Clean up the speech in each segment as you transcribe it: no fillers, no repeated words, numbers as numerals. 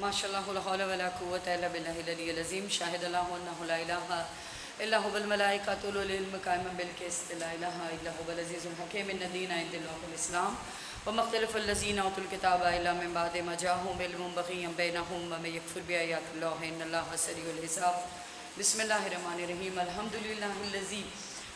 ماشاء اللہ لا حول ولا قوة الا باللہ العلی العظیم شاہد اللہ انہ لا الہ الا هو الملائکۃ اولو العلم قائما بالقسط لا الہ الا هو العزیز الحکیم ان الدین عند اللہ الاسلام وما اختلف الذین اوتوا الکتاب الا من بعد ما جاءهم علم بغیا بینہم ومن یکفر بآیات اللہ ان اللہ سریع الحساب بسم اللہ الرحمن الرحیم الحمد للہ الذی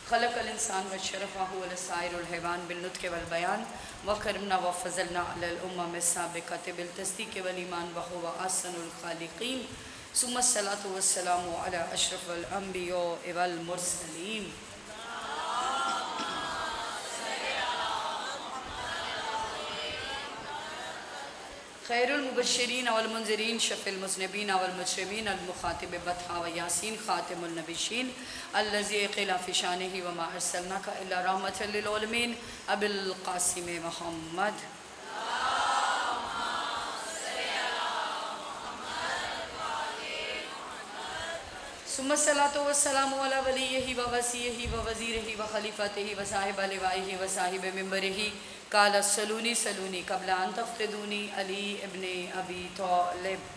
خلق الانسان وشرفہ علی سائر الحیوان بالنطق والبیان وکرمنا وفضلنا علی الامم السابقۃ بالتصدیق والایمان وهو احسن الخالقین ثم الصلاۃ والسلام علی اشرف الانبیاء والمرسلین خیر المبشرین والمنذرین شفیع المذنبین والمجرمین المخاطب بطحا ویاسین خاتم النبیین الذی قیل فی شانہ وما ارسلناک الا رحمۃ للعالمین ابی القاسم محمد ثم الصلاۃ والسلام علی ولیہ ووصیہ ووزیرہ وخلیفتہ وصاحب لوائہ وصاحب منبرہ قال سلونی سلونی قبل ان تفتدونی علی ابن ابی طالب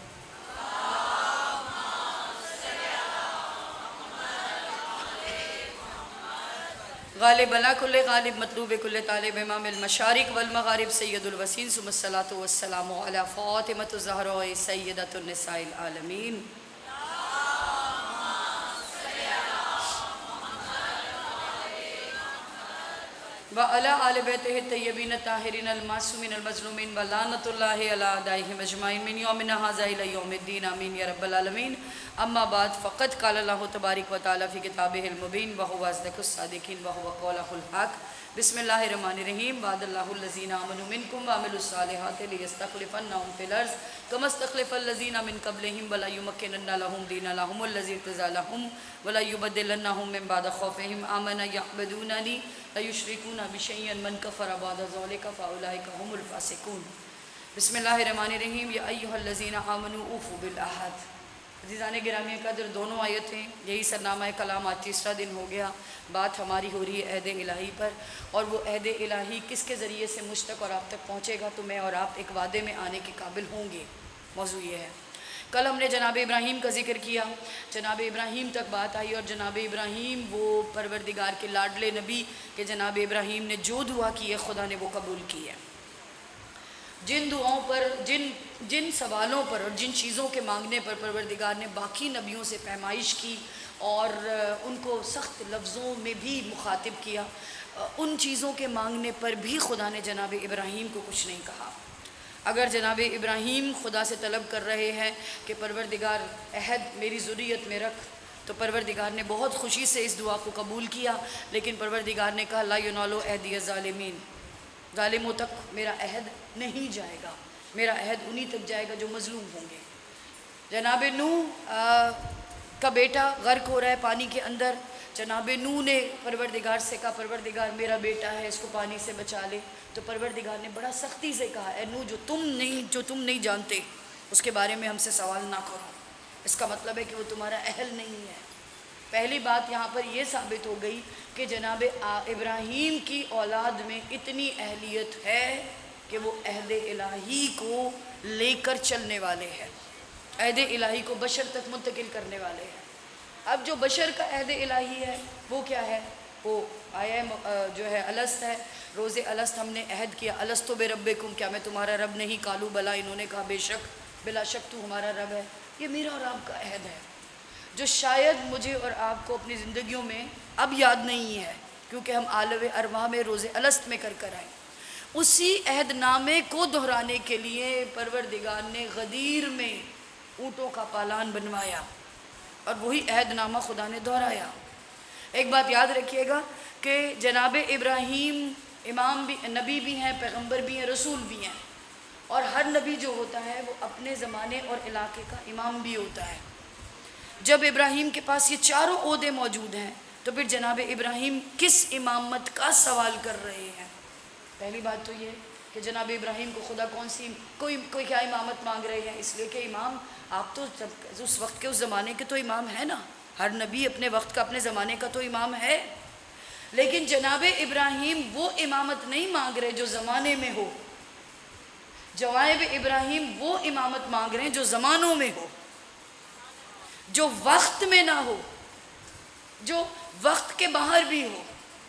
غالب علی کل غالب مطلوب کل طالب امام المشارق والمغارب سید الوسین ثم الصلاۃ والسلام علی فاطمۃ الزہراء سیدۃ النساء العالمین وعلى آل بیتہ الطیبین الطاہرین المعصومین المظلومین ولعنۃ اللہ علی اعدائہم اجمعین من یومنا ھذا الی یوم الدین آمین یا رب العالمین اما بعد فقد قال اللہ تبارک و تعالی فی کتابہ المبین وہو اصدق الصادقین وہو قولہ الحق بسم اللہ الرحمن الرحیم وعد اللہ الذین آمنوا منکم وعملوا الصالحات لیستخلفنہم فی الارض کما استخلف الذین من قبلہم ولا یمکنن لہم دین لہم الذی ارتضی لہم ولا یبدلنہم من بعد خوفہم آمنا یعبدوننی لا یشرکون بشیئا من کفر بعد ذلک فاولئک هم الفاسقون بسم اللہ الرحمن الرحیم یا ایھا الذین آمنوا اوفوا بالعہد عزیزان گرامی قدر دونوں آیتیں یہی سرنامہ کلام آج تیسرا دن ہو گیا بات ہماری ہو رہی ہے عہد الہی پر اور وہ عہد الہی کس کے ذریعے سے مجھ تک اور آپ تک پہنچے گا تو میں اور آپ ایک وعدے میں آنے کے قابل ہوں گے موضوع یہ ہے کل ہم نے جناب ابراہیم کا ذکر کیا جناب ابراہیم تک بات آئی اور جناب ابراہیم وہ پروردگار کے لاڈلے نبی کہ جناب ابراہیم نے جو دعا کی ہے خدا نے وہ قبول کی ہے جن دعاؤں پر جن سوالوں پر اور جن چیزوں کے مانگنے پر پروردگار نے باقی نبیوں سے پیمائش کی اور ان کو سخت لفظوں میں بھی مخاطب کیا ان چیزوں کے مانگنے پر بھی خدا نے جناب ابراہیم کو کچھ نہیں کہا اگر جناب ابراہیم خدا سے طلب کر رہے ہیں کہ پروردگار عہد میری ذریت میں رکھ تو پروردگار نے بہت خوشی سے اس دعا کو قبول کیا لیکن پروردگار نے کہا لا ینال عہدی الظالمین ظالموں تک میرا عہد نہیں جائے گا میرا عہد انہی تک جائے گا جو مظلوم ہوں گے جناب نوح کا بیٹا غرق ہو رہا ہے پانی کے اندر جناب نوح نے پروردگار سے کہا پروردگار میرا بیٹا ہے اس کو پانی سے بچا لے تو پروردگار نے بڑا سختی سے کہا اے نوح جو تم نہیں جانتے اس کے بارے میں ہم سے سوال نہ کرو اس کا مطلب ہے کہ وہ تمہارا اہل نہیں ہے پہلی بات یہاں پر یہ ثابت ہو گئی کہ جناب ابراہیم کی اولاد میں اتنی اہلیت ہے کہ وہ عہد الہی کو لے کر چلنے والے ہیں عہد الہی کو بشر تک منتقل کرنے والے ہیں اب جو بشر کا عہد الہی ہے وہ کیا ہے وہ آیا جو ہے الست ہے روز الست ہم نے عہد کیا الستو بربکم کیا میں تمہارا رب نہیں قالوا بلا انہوں نے کہا بے شک بلا شک تو ہمارا رب ہے یہ میرا اور آپ کا عہد ہے جو شاید مجھے اور آپ کو اپنی زندگیوں میں اب یاد نہیں ہے کیونکہ ہم عالم ارواح میں روز الست میں کر آئیں اسی عہد نامے کو دہرانے کے لیے پروردگار نے غدیر میں اونٹوں کا پالان بنوایا اور وہی عہد نامہ خدا نے دہرایا ایک بات یاد رکھیے گا کہ جناب ابراہیم امام بھی نبی بھی ہیں پیغمبر بھی ہیں رسول بھی ہیں اور ہر نبی جو ہوتا ہے وہ اپنے زمانے اور علاقے کا امام بھی ہوتا ہے جب ابراہیم کے پاس یہ چاروں عہدے موجود ہیں تو پھر جناب ابراہیم کس امامت کا سوال کر رہے ہیں پہلی بات تو یہ کہ جناب ابراہیم کو خدا کوئی کیا امامت مانگ رہے ہیں اس لیے کہ امام آپ تو اس وقت کے اس زمانے کے تو امام ہے نا ہر نبی اپنے وقت کا اپنے زمانے کا تو امام ہے لیکن جناب ابراہیم وہ امامت نہیں مانگ رہے جو زمانے میں ہو جوائب ابراہیم وہ امامت مانگ رہے ہیں جو زمانوں میں ہو، جو وقت میں نہ ہو، جو وقت کے باہر بھی ہو،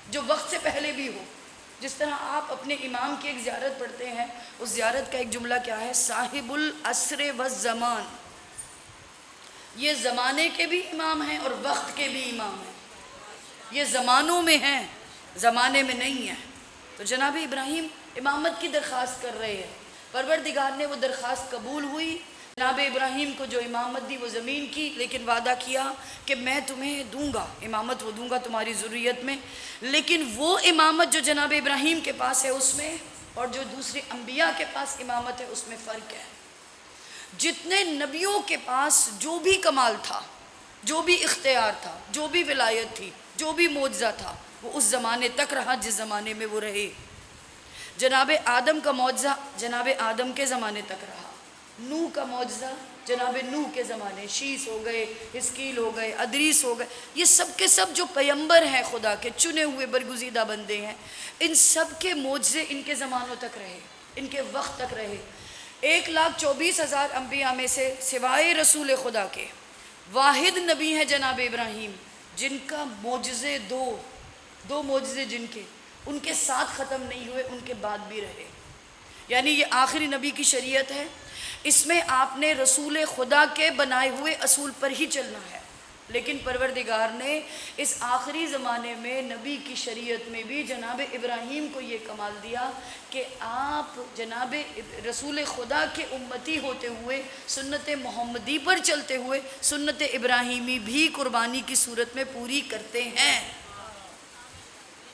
جو وقت سے پہلے بھی ہو۔ جس طرح آپ اپنے امام کی ایک زیارت پڑھتے ہیں، اس زیارت کا ایک جملہ کیا ہے؟ صاحب العصر والزمان، یہ زمانے کے بھی امام ہیں اور وقت کے بھی امام ہیں، یہ زمانوں میں ہیں، زمانے میں نہیں ہیں۔ تو جناب ابراہیم امامت کی درخواست کر رہے ہیں، پروردگار نے وہ درخواست قبول ہوئی۔ جناب ابراہیم کو جو امامت دی وہ زمین کی، لیکن وعدہ کیا کہ میں تمہیں دوں گا امامت، وہ دوں گا تمہاری ذریت میں، لیکن وہ امامت جو جناب ابراہیم کے پاس ہے اس میں اور جو دوسرے انبیاء کے پاس امامت ہے اس میں فرق ہے۔ جتنے نبیوں کے پاس جو بھی کمال تھا، جو بھی اختیار تھا، جو بھی ولایت تھی، جو بھی معجزہ تھا، وہ اس زمانے تک رہا جس زمانے میں وہ رہے۔ جناب آدم کا معجزہ جناب آدم کے زمانے تک رہا، نوح کا معجزہ جناب نوح کے زمانے، شیس ہو گئے، حزقیل ہو گئے، ادریس ہو گئے، یہ سب کے سب جو پیمبر ہیں، خدا کے چنے ہوئے برگزیدہ بندے ہیں، ان سب کے معجزے ان کے زمانوں تک رہے، ان کے وقت تک رہے۔ 1,24,000 انبیاء میں سے سوائے رسول خدا کے واحد نبی ہیں جناب ابراہیم، جن کا معجزے دو معجزے جن کے ان کے ساتھ ختم نہیں ہوئے، ان کے بعد بھی رہے۔ یعنی یہ آخری نبی کی شریعت ہے، اس میں آپ نے رسول خدا کے بنائے ہوئے اصول پر ہی چلنا ہے، لیکن پروردگار نے اس آخری زمانے میں نبی کی شریعت میں بھی جناب ابراہیم کو یہ کمال دیا کہ آپ جناب رسول خدا کے امتی ہوتے ہوئے، سنت محمدی پر چلتے ہوئے، سنت ابراہیمی بھی قربانی کی صورت میں پوری کرتے ہیں،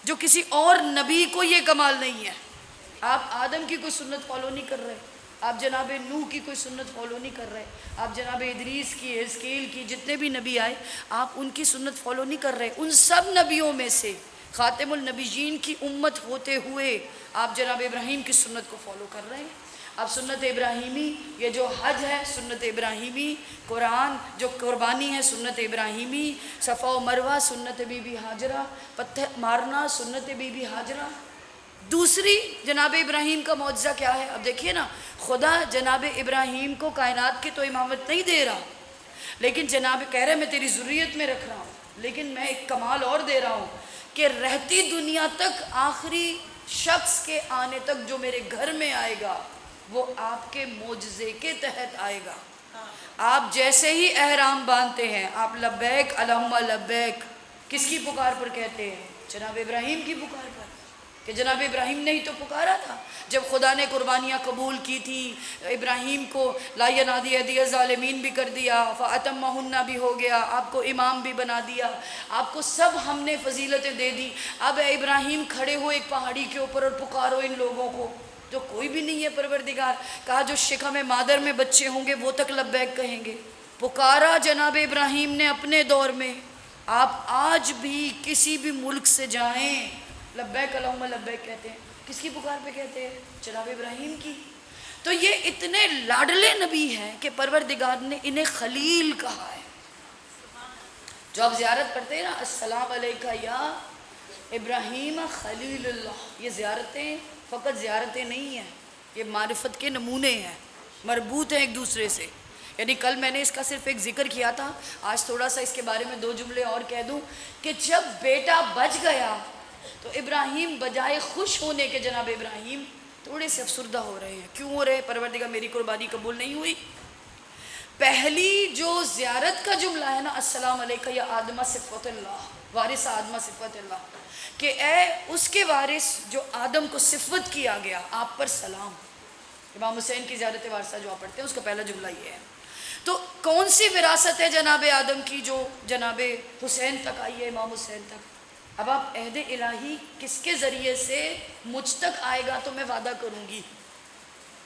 جو کسی اور نبی کو یہ کمال نہیں ہے۔ آپ آدم کی کوئی سنت فالو نہیں کر رہے، آپ جناب نوح کی کوئی سنت فالو نہیں کر رہے، آپ جناب ادریس کی، حزقیل کی، جتنے بھی نبی آئے آپ ان کی سنت فالو نہیں کر رہے۔ ان سب نبیوں میں سے خاتم النبیین کی امت ہوتے ہوئے آپ جناب ابراہیم کی سنت کو فالو کر رہے ہیں۔ اب سنت ابراہیمی، یہ جو حج ہے سنت ابراہیمی، قرآن جو قربانی ہے سنت ابراہیمی، صفا و مروہ سنت بی بی ہاجرہ، پتھر مارنا سنت بی بی ہاجرہ۔ دوسری جناب ابراہیم کا معجزہ کیا ہے؟ اب دیکھیے نا، خدا جناب ابراہیم کو کائنات کی تو امامت نہیں دے رہا، لیکن جناب کہہ رہے میں تیری ذریت میں رکھ رہا ہوں، لیکن میں ایک کمال اور دے رہا ہوں کہ رہتی دنیا تک آخری شخص کے آنے تک جو میرے گھر میں آئے گا وہ آپ کے معجزے کے تحت آئے گا۔ آپ جیسے ہی احرام باندھتے ہیں، آپ لبیک اللہم لبیک کس کی پکار پر کہتے ہیں؟ جناب ابراہیم کی پکار پر، کہ جناب ابراہیم نے ہی تو پکارا تھا جب خدا نے قربانیاں قبول کی تھی، ابراہیم کو لا ینادی اہدی الظالمین بھی کر دیا، فاتمہن بھی ہو گیا، آپ کو امام بھی بنا دیا، آپ کو سب ہم نے فضیلتیں دے دی۔ اب اے ابراہیم کھڑے ہو ایک پہاڑی کے اوپر اور پکارو ان لوگوں کو، جو کوئی بھی نہیں ہے پروردگار کہا جو شکم مادر میں بچے ہوں گے وہ تک لبیک کہیں گے۔ پکارا جناب ابراہیم نے اپنے دور میں۔ آپ آج بھی کسی بھی ملک سے جائیں لبیک اللہم لبیک کہتے ہیں، کس کی پکار پہ کہتے ہیں؟ جناب ابراہیم کی۔ تو یہ اتنے لاڈلے نبی ہیں کہ پروردگار نے انہیں خلیل کہا ہے۔ جو آپ زیارت پڑھتے ہیں نا، السلام علیکہ یا ابراہیم خلیل اللہ، یہ زیارتیں فقط زیارتیں نہیں ہیں، یہ معرفت کے نمونے ہیں، مربوط ہیں ایک دوسرے سے۔ یعنی کل میں نے اس کا صرف ایک ذکر کیا تھا، آج تھوڑا سا اس کے بارے میں 2 جملے اور کہہ دوں کہ جب بیٹا بچ گیا تو ابراہیم بجائے خوش ہونے کے جناب ابراہیم تھوڑے سے افسردہ ہو رہے ہیں۔ کیوں ہو رہے ہیں؟ پروردگار میری قربانی قبول نہیں ہوئی۔ پہلی جو زیارت کا جملہ ہے نا، السلام علیکہ یا آدمہ صفت اللہ، وارث آدمہ صفت اللہ، کہ اے اس کے وارث جو آدم کو صفت کیا گیا، آپ پر سلام۔ امام حسین کی زیارت وارثہ جو آپ پڑھتے ہیں اس کا پہلا جملہ یہ ہے۔ تو کون سی وراثت ہے جناب آدم کی جو جناب حسین تک آئی ہے، امام حسین تک؟ اب آپ عہد الہی کس کے ذریعے سے مجھ تک آئے گا تو میں وعدہ کروں گی،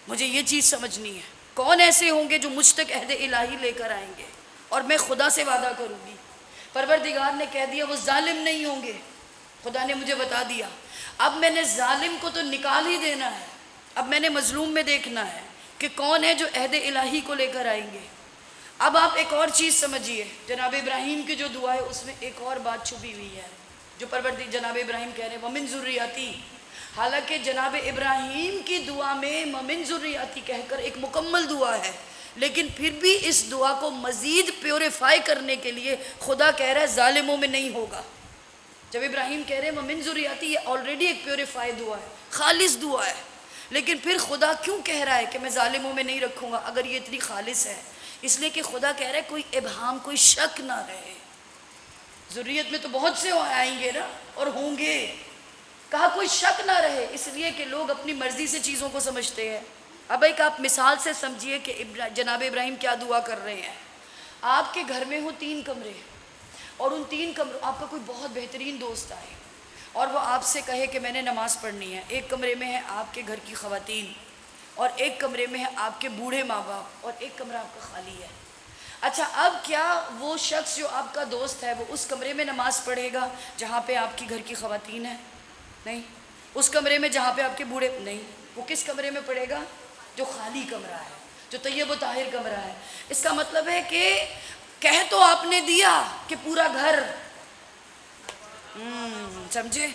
مجھے یہ چیز سمجھنی ہے، کون ایسے ہوں گے جو مجھ تک عہد الہی لے کر آئیں گے اور میں خدا سے وعدہ کروں گی۔ پروردگار نے کہہ دیا وہ ظالم نہیں ہوں گے، خدا نے مجھے بتا دیا۔ اب میں نے ظالم کو تو نکال ہی دینا ہے، اب میں نے مظلوم میں دیکھنا ہے کہ کون ہے جو عہد الہی کو لے کر آئیں گے۔ اب آپ ایک اور چیز سمجھیے، جناب ابراہیم کی جو دعا ہے اس میں ایک اور بات چھپی ہوئی ہے جو جناب ابراہیم کہہ رہے ہیں وَمِن ذُرِّيَّتِي، حالانکہ جناب ابراہیم کی دعا میں ومن ذریتی کہہ کر ایک مکمل دعا ہے، لیکن پھر بھی اس دعا کو مزید پیوریفائی کرنے کے لیے خدا کہہ رہا ہے ظالموں میں نہیں ہوگا۔ جب ابراہیم کہہ رہے ہیں ومن ذریتی، یہ آلریڈی ایک پیوریفائی دعا ہے، خالص دعا ہے، لیکن پھر خدا کیوں کہہ رہا ہے کہ میں ظالموں میں نہیں رکھوں گا اگر یہ اتنی خالص ہے؟ اس لیے کہ خدا کہہ رہا ہے کوئی ابہام، کوئی شک نہ رہے۔ ذریت میں تو بہت سے آئیں گے نا اور ہوں گے، کہا کوئی شک نہ رہے، اس لیے کہ لوگ اپنی مرضی سے چیزوں کو سمجھتے ہیں۔ اب ایک آپ مثال سے سمجھیے کہ جناب ابراہیم کیا دعا کر رہے ہیں۔ آپ کے گھر میں ہوں 3 کمرے، اور ان 3 کمروں آپ کا کوئی بہت بہترین دوست آئے اور وہ آپ سے کہے کہ میں نے نماز پڑھنی ہے۔ ایک کمرے میں ہے آپ کے گھر کی خواتین، اور ایک کمرے میں ہے آپ کے بوڑھے ماں باپ، اور ایک کمرہ آپ کا خالی ہے۔ اچھا، اب کیا وہ شخص جو آپ کا دوست ہے وہ اس کمرے میں نماز پڑھے گا جہاں پہ آپ کی گھر کی خواتین ہیں؟ نہیں۔ اس کمرے میں جہاں پہ آپ کے بوڑھے، نہیں۔ وہ کس کمرے میں پڑھے گا؟ جو خالی کمرہ ہے، جو طیب و طاہر کمرہ ہے۔ اس کا مطلب ہے کہ کہہ تو آپ نے دیا کہ پورا گھر، سمجھے؟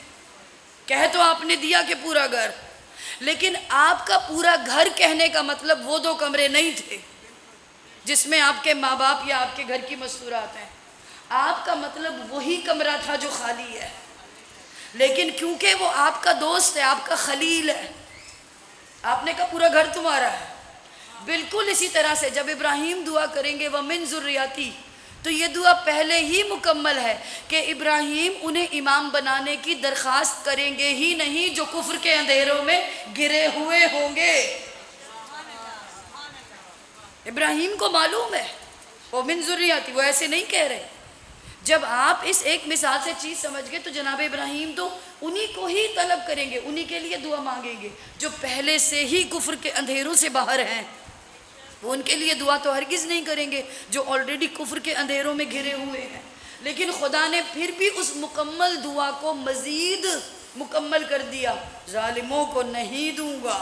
کہہ تو آپ نے دیا کہ پورا گھر، لیکن آپ کا پورا گھر کہنے کا مطلب وہ 2 کمرے نہیں تھے جس میں آپ کے ماں باپ یا آپ کے گھر کی مستورات ہیں۔ آپ کا مطلب وہی کمرہ تھا جو خالی ہے، لیکن کیونکہ وہ آپ کا دوست ہے، آپ کا خلیل ہے، آپ نے کہا پورا گھر تمہارا ہے۔ بالکل اسی طرح سے جب ابراہیم دعا کریں گے ومن ذریتی، تو یہ دعا پہلے ہی مکمل ہے کہ ابراہیم انہیں امام بنانے کی درخواست کریں گے ہی نہیں جو کفر کے اندھیروں میں گرے ہوئے ہوں گے۔ ابراہیم کو معلوم ہے ومن ذریتی، وہ ایسے نہیں کہہ رہے۔ جب آپ اس ایک مثال سے چیز سمجھ گئے تو جناب ابراہیم تو انہی کو ہی طلب کریں گے، انہی کے لیے دعا مانگیں گے جو پہلے سے ہی کفر کے اندھیروں سے باہر ہیں۔ وہ ان کے لیے دعا تو ہرگز نہیں کریں گے جو آلریڈی کفر کے اندھیروں میں گھرے ہوئے ہیں۔ لیکن خدا نے پھر بھی اس مکمل دعا کو مزید مکمل کر دیا، ظالموں کو نہیں دوں گا۔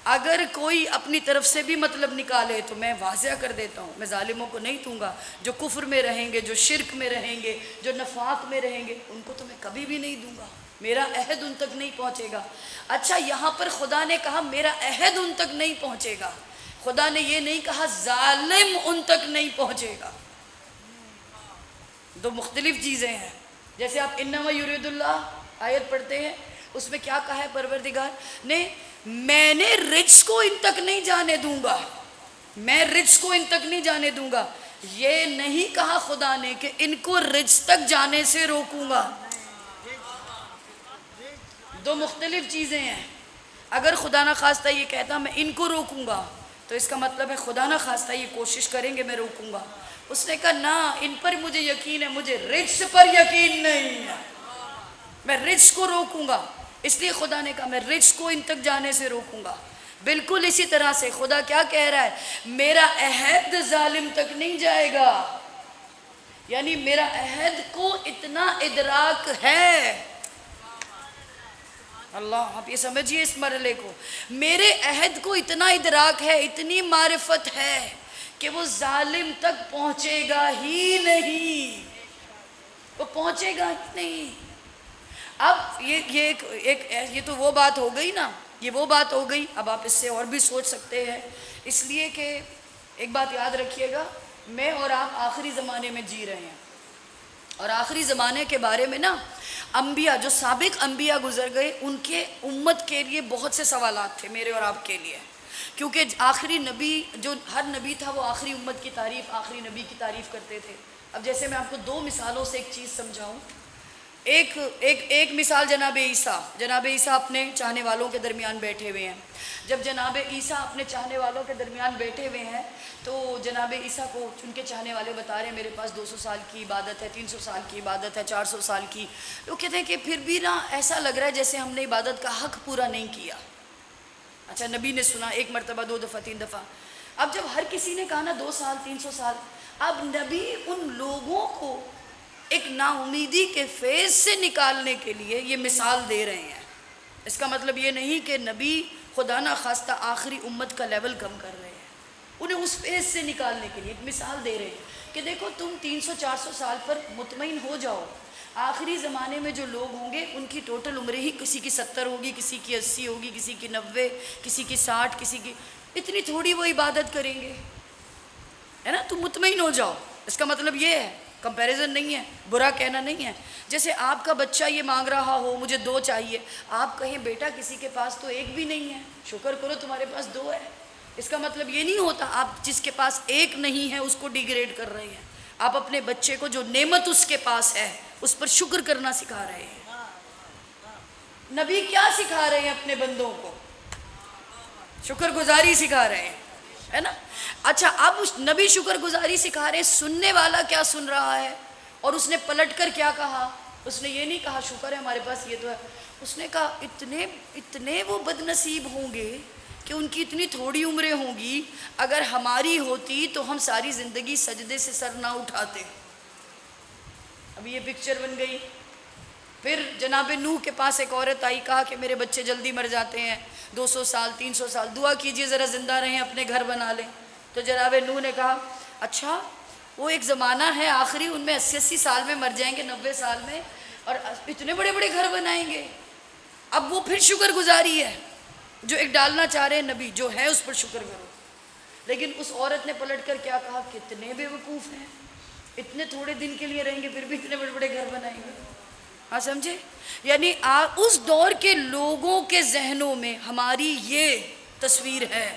اگر کوئی اپنی طرف سے بھی مطلب نکالے تو میں واضح کر دیتا ہوں، میں ظالموں کو نہیں دوں گا۔ جو کفر میں رہیں گے، جو شرک میں رہیں گے، جو نفاق میں رہیں گے، ان کو تو میں کبھی بھی نہیں دوں گا، میرا عہد ان تک نہیں پہنچے گا۔ اچھا، یہاں پر خدا نے کہا میرا عہد ان تک نہیں پہنچے گا، خدا نے یہ نہیں کہا ظالم ان تک نہیں پہنچے گا۔ 2 مختلف چیزیں ہیں۔ جیسے آپ انما یرید اللہ آیت پڑھتے ہیں، اس میں کیا کہا ہے پروردگار نے؟ میں نے رجس کو ان تک نہیں جانے دوں گا، میں رجس کو ان تک نہیں جانے دوں گا۔ یہ نہیں کہا خدا نے کہ ان کو رجس تک جانے سے روکوں گا۔ 2 مختلف چیزیں ہیں۔ اگر خدا نہ خواستہ یہ کہتا میں ان کو روکوں گا تو اس کا مطلب ہے خدا نہ خواستہ یہ کوشش کریں گے میں روکوں گا۔ اس نے کہا نہ، ان پر مجھے یقین ہے، مجھے رجس پر یقین نہیں ہے، میں رجس کو روکوں گا۔ اس لیے خدا نے کہا میں رجس کو ان تک جانے سے روکوں گا۔ بالکل اسی طرح سے خدا کیا کہہ رہا ہے؟ میرا عہد ظالم تک نہیں جائے گا، یعنی میرا عہد کو اتنا ادراک ہے۔ اللہ، آپ یہ سمجھیے اس مرحلے کو، میرے عہد کو اتنا ادراک ہے، اتنی معرفت ہے کہ وہ ظالم تک پہنچے گا ہی نہیں، وہ پہنچے گا ہی نہیں۔ اب یہ تو وہ بات ہو گئی نا، یہ وہ بات ہو گئی۔ اب آپ اس سے اور بھی سوچ سکتے ہیں، اس لیے کہ ایک بات یاد رکھیے گا، میں اور آپ آخری زمانے میں جی رہے ہیں، اور آخری زمانے کے بارے میں نا انبیاء، جو سابق انبیاء گزر گئے، ان کے امت کے لیے بہت سے سوالات تھے، میرے اور آپ کے لیے، کیونکہ آخری نبی، جو ہر نبی تھا وہ آخری امت کی تعریف، آخری نبی کی تعریف کرتے تھے۔ اب جیسے میں آپ کو 2 مثالوں سے ایک چیز سمجھاؤں۔ ایک مثال جناب عیسیٰ اپنے چاہنے والوں کے درمیان بیٹھے ہوئے ہیں۔ جب جناب عیسیٰ اپنے چاہنے والوں کے درمیان بیٹھے ہوئے ہیں تو جناب عیسیٰ کو ان کے چاہنے والے بتا رہے ہیں میرے پاس 200 سال کی عبادت ہے، 300 سال کی عبادت ہے، 400 سال کی۔ وہ کہتے ہیں کہ پھر بھی نا ایسا لگ رہا ہے جیسے ہم نے عبادت کا حق پورا نہیں کیا۔ اچھا، نبی نے سنا 1 مرتبہ، 2 دفعہ، 3 دفعہ۔ اب جب ہر کسی نے کہا نا 2 سال، 300 سال، اب نبی ان لوگوں کو ایک نا امیدی کے فیز سے نکالنے کے لیے یہ مثال دے رہے ہیں۔ اس کا مطلب یہ نہیں کہ نبی خدا نہ خواستہ آخری امت کا لیول کم کر رہے ہیں، انہیں اس فیز سے نکالنے کے لیے ایک مثال دے رہے ہیں کہ دیکھو تم 300 400 سال پر مطمئن ہو جاؤ، آخری زمانے میں جو لوگ ہوں گے ان کی ٹوٹل عمریں ہی کسی کی 70 ہوگی، کسی کی 80 ہوگی، کسی کی 90، کسی کی 60، کسی کی اتنی تھوڑی وہ عبادت کریں گے، ہے نا؟ تم مطمئن ہو جاؤ، اس کا مطلب یہ ہے، کمپیریزن نہیں ہے، برا کہنا نہیں ہے۔ جیسے آپ کا بچہ یہ مانگ رہا ہو مجھے 2 چاہیے، آپ کہیں بیٹا کسی کے پاس تو 1 بھی نہیں ہے، شکر کرو تمہارے پاس 2 ہے۔ اس کا مطلب یہ نہیں ہوتا آپ جس کے پاس 1 نہیں ہے اس کو ڈیگریڈ کر رہے ہیں، آپ اپنے بچے کو جو نعمت اس کے پاس ہے اس پر شکر کرنا سکھا رہے ہیں۔ نبی کیا سکھا رہے ہیں اپنے بندوں کو؟ شکر گزاری سکھا رہے ہیں، ہے نا؟ اچھا اب نبی شکر گزاری سکھا رہے ہیں، سننے والا کیا سن رہا ہے؟ اور اس نے پلٹ کر کیا کہا؟ اس نے یہ نہیں کہا شکر ہے ہمارے پاس یہ تو ہے، اس نے کہا اتنے وہ بد نصیب ہوں گے کہ ان کی اتنی تھوڑی عمریں ہوں گی، اگر ہماری ہوتی تو ہم ساری زندگی سجدے سے سر نہ اٹھاتے۔ اب یہ پکچر بن گئی۔ پھر جناب نوح کے پاس ایک عورت آئی، کہا کہ میرے بچے جلدی مر جاتے ہیں، 200 سال 300 سال، دعا کیجئے ذرا زندہ رہیں، اپنے گھر بنا لیں۔ تو جناب نوح نے کہا اچھا وہ ایک زمانہ ہے آخری، ان میں 80 سال میں مر جائیں گے، 90 سال میں، اور اتنے بڑے بڑے گھر بنائیں گے۔ اب وہ پھر شکر گزاری ہے جو ایک ڈالنا چاہ رہے ہیں نبی، جو ہے اس پر شکر کرو۔ لیکن اس عورت نے پلٹ کر کیا کہا؟ کتنے بے وقوف ہیں، اتنے تھوڑے دن کے لیے رہیں گے پھر بھی اتنے بڑے بڑے گھر بنائیں گے۔ ہاں سمجھے؟ یعنی اس دور کے لوگوں کے ذہنوں میں ہماری یہ تصویر ہے۔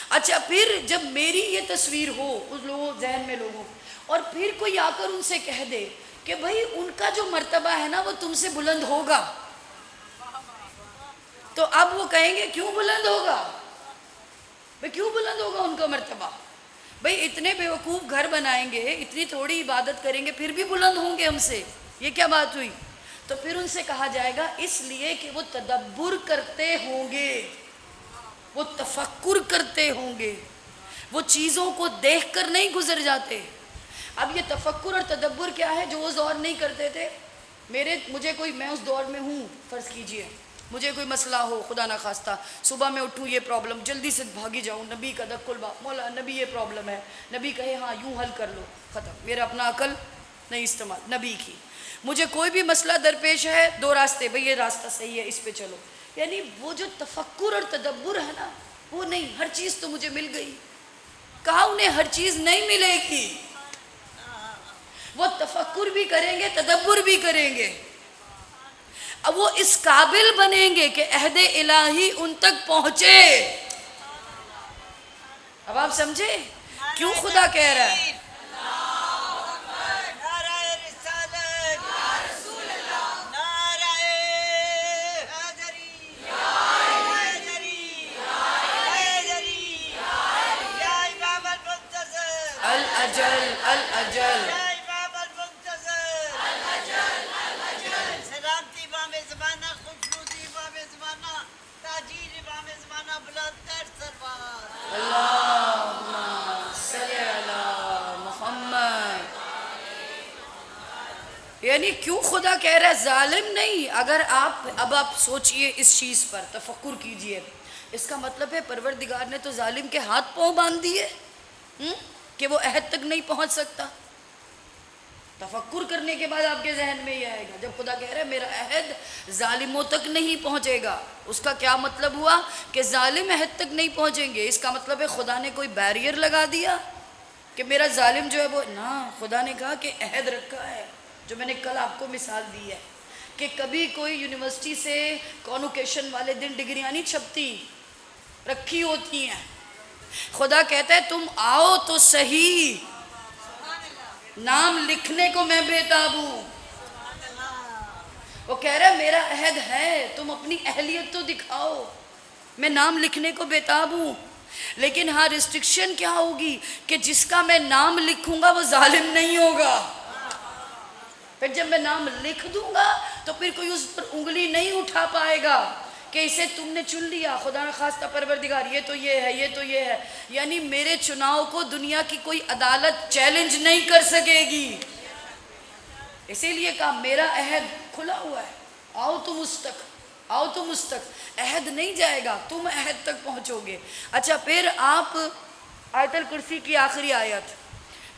اچھا پھر جب میری یہ تصویر ہو اس لوگوں ذہن میں لوگوں، اور پھر کوئی آ کر ان سے کہہ دے کہ بھائی ان کا جو مرتبہ ہے نا وہ تم سے بلند ہوگا، تو اب وہ کہیں گے کیوں بلند ہوگا؟ بھائی کیوں بلند ہوگا ان کا مرتبہ؟ بھائی اتنے بیوقوف گھر بنائیں گے، اتنی تھوڑی عبادت کریں گے، پھر بھی بلند ہوں گے ہم سے، یہ کیا بات ہوئی؟ تو پھر ان سے کہا جائے گا اس لیے کہ وہ تدبر کرتے ہوں گے، وہ تفکر کرتے ہوں گے، وہ چیزوں کو دیکھ کر نہیں گزر جاتے۔ اب یہ تفکر اور تدبر کیا ہے جو وہ دور نہیں کرتے تھے؟ میں اس دور میں ہوں، فرض کیجئے مجھے کوئی مسئلہ ہو، خدا نہ خواستہ، صبح میں اٹھوں یہ پرابلم، جلدی سے بھاگی جاؤں نبی کا دکل با، مولا نبی یہ پرابلم ہے، نبی کہے ہاں یوں حل کر لو، ختم، میرا اپنا عقل نہیں استعمال، نبی کی۔ مجھے کوئی بھی مسئلہ درپیش ہے، 2 راستے، بھئی یہ راستہ صحیح ہے اس پہ چلو، یعنی وہ جو تفکر اور تدبر ہے نا وہ نہیں، ہر چیز تو مجھے مل گئی، کہا انہیں ہر چیز نہیں ملے گی، وہ تفکر بھی کریں گے تدبر بھی کریں گے، اب وہ اس قابل بنیں گے کہ عہد الہی ان تک پہنچے۔ اب آپ سمجھے کیوں خدا کہہ رہا ہے؟ الاجل الاجل سلامتی بام زمانہ، خوشنودی بام زمانہ، تاجیر بام زمانہ، بلندر سربار اللہم صلی علی محمد۔ یعنی کیوں خدا کہہ رہا ہے ظالم نہیں؟ اگر اب آپ سوچئے اس چیز پر، تفکر کیجئے، اس کا مطلب ہے پروردگار نے تو ظالم کے ہاتھ پاؤں باندھ دیے کہ وہ عہد تک نہیں پہنچ سکتا۔ تفکر کرنے کے بعد آپ کے ذہن میں یہ آئے گا، جب خدا کہہ رہا ہے میرا عہد ظالموں تک نہیں پہنچے گا، اس کا کیا مطلب ہوا؟ کہ ظالم عہد تک نہیں پہنچیں گے، اس کا مطلب ہے خدا نے کوئی بیریئر لگا دیا کہ میرا ظالم جو ہے وہ نہ، خدا نے کہا کہ عہد رکھا ہے، جو میں نے کل آپ کو مثال دی ہے کہ کبھی کوئی یونیورسٹی سے کانوکیشن والے دن ڈگریاں نہیں چھپتی، رکھی ہوتی ہیں، خدا کہتا ہے تم آؤ تو صحیح، نام لکھنے کو میں بےتاب ہوں۔ وہ کہہ رہا ہے میرا عہد ہے، تم اپنی اہلیت تو دکھاؤ، میں نام لکھنے کو بےتاب ہوں، لیکن ہاں ریسٹرکشن کیا ہوگی کہ جس کا میں نام لکھوں گا وہ ظالم نہیں ہوگا۔ پھر جب میں نام لکھ دوں گا تو پھر کوئی اس پر انگلی نہیں اٹھا پائے گا کہ اسے تم نے چن لیا، خدا نہ خواستہ پروردگار یہ تو یہ ہے، یہ تو یہ ہے، یعنی میرے چناؤ کو دنیا کی کوئی عدالت چیلنج نہیں کر سکے گی۔ اسی لیے کہا میرا عہد کھلا ہوا ہے، آؤ تم اس تک، آؤ تم اس تک، عہد نہیں جائے گا، تم عہد تک پہنچو گے۔ اچھا پھر آپ آیت الکرسی کی آخری آیت،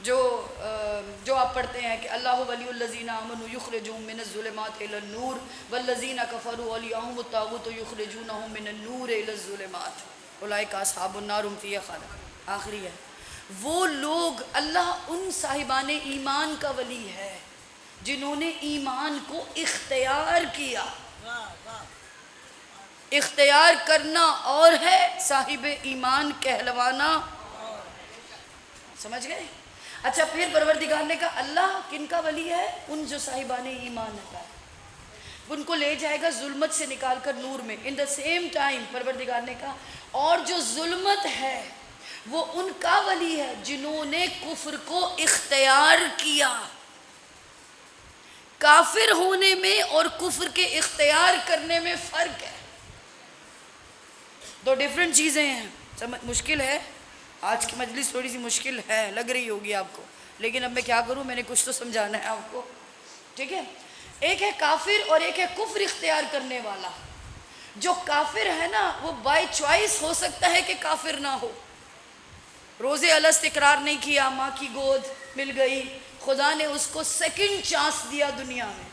جو آپ پڑھتے ہیں کہ اللہ ولی الذین آمنوا یخرجهم من الظلمات الی النور والذین کفروا اولیاءهم الطاغوت یخرجونهم من النور الی الظلمات اولئک اصحاب النار هم فیہا خالدون. آخری ہے وہ لوگ، اللہ ان صاحبان ایمان کا ولی ہے جنہوں نے ایمان کو اختیار کیا. واہ واہ. اختیار کرنا اور ہے، صاحب ایمان کہلوانا. سمجھ گئے؟ اچھا پھر پروردگار نے کہا اللہ کن کا ولی ہے؟ ان جو صاحبان ایمان ہے، ان کو لے جائے گا ظلمت سے نکال کر نور میں. ان دا سیم ٹائم پروردگار نے کہا اور جو ظلمت ہے وہ ان کا ولی ہے جنہوں نے کفر کو اختیار کیا. کافر ہونے میں اور کفر کے اختیار کرنے میں فرق ہے، دو ڈیفرنٹ چیزیں ہیں. مشکل ہے، آج کی مجلس تھوڑی سی مشکل ہے، لگ رہی ہوگی آپ کو، لیکن اب میں کیا کروں، میں نے کچھ تو سمجھانا ہے آپ کو. ٹھیک ہے؟ ایک ہے کافر اور ایک ہے کفر اختیار کرنے والا. جو کافر ہے نا وہ بائی چوائس ہو سکتا ہے کہ کافر نہ ہو. روزے الست اقرار نہیں کیا، ماں کی گود مل گئی، خدا نے اس کو سیکنڈ چانس دیا دنیا میں.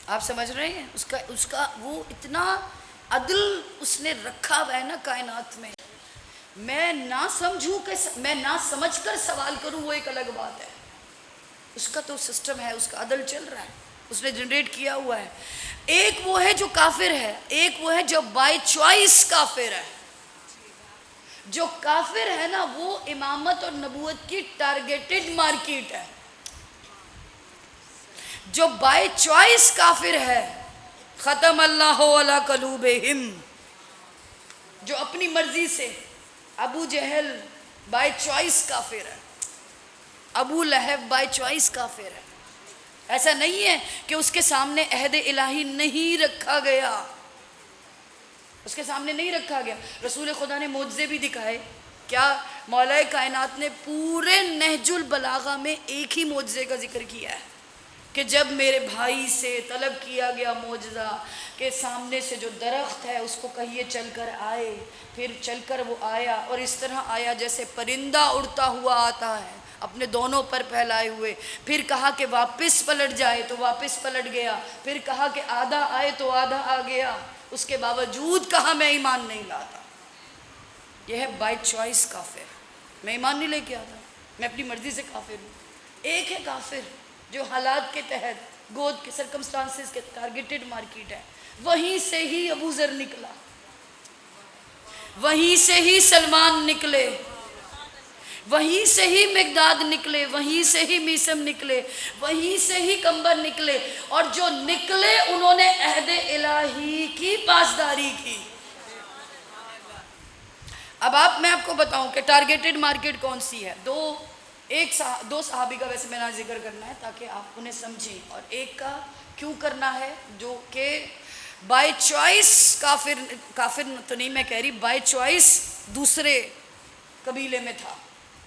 آپ سمجھ رہے ہیں؟ اس کا وہ اتنا عدل اس نے رکھا ہوا ہے نا کائنات میں. میں نہ سمجھوں کہ میں نہ سمجھ کر سوال کروں وہ ایک الگ بات ہے. اس کا تو سسٹم ہے، اس کا عدل چل رہا ہے، اس نے جنریٹ کیا ہوا ہے. ایک وہ ہے جو کافر ہے، ایک وہ ہے جو بائی چوائس کافر ہے. جو کافر ہے نا وہ امامت اور نبوت کی ٹارگیٹڈ مارکیٹ ہے. جو بائی چوائس کافر ہے ختم اللہ علی قلوبہم، جو اپنی مرضی سے، ابو جہل بائی چوائس کافر ہے، ابو لہب بائی چوائس کافر ہے. ایسا نہیں ہے کہ اس کے سامنے عہد الہی نہیں رکھا گیا، اس کے سامنے نہیں رکھا گیا. رسول خدا نے معجزے بھی دکھائے. کیا مولا کائنات نے پورے نہج البلاغہ میں ایک ہی معجزے کا ذکر کیا ہے کہ جب میرے بھائی سے طلب کیا گیا معجزہ کہ سامنے سے جو درخت ہے اس کو کہیے چل کر آئے، پھر چل کر وہ آیا اور اس طرح آیا جیسے پرندہ اڑتا ہوا آتا ہے اپنے دونوں پر پھیلائے ہوئے. پھر کہا کہ واپس پلٹ جائے تو واپس پلٹ گیا، پھر کہا کہ آدھا آئے تو آدھا آ گیا. اس کے باوجود کہا میں ایمان نہیں لاتا. یہ ہے بائی چوائس کافر. میں ایمان نہیں لے کے آتا، میں اپنی مرضی سے کافر ہوں. ایک ہے کافر جو حالات کے تحت، گود کے سرکمسٹانسز کے ٹارگیٹڈ مارکیٹ ہے. وہیں سے ہی ابو ذر نکلا، وہیں سے ہی سلمان نکلے، وہیں سے ہی مقداد نکلے، وہیں سے ہی میسم نکلے، وہیں سے ہی کمبر نکلے. اور جو نکلے انہوں نے عہد الہی کی پاسداری کی. اب میں آپ کو بتاؤں کہ ٹارگیٹڈ مارکیٹ کون سی ہے. دو صحابی کا ویسے میں نے ذکر کرنا ہے تاکہ آپ انہیں سمجھیں، اور ایک کا کیوں کرنا ہے جو کہ بائی چوائس کافر تو نہیں میں کہہ رہی، بائی چوائس دوسرے قبیلے میں تھا،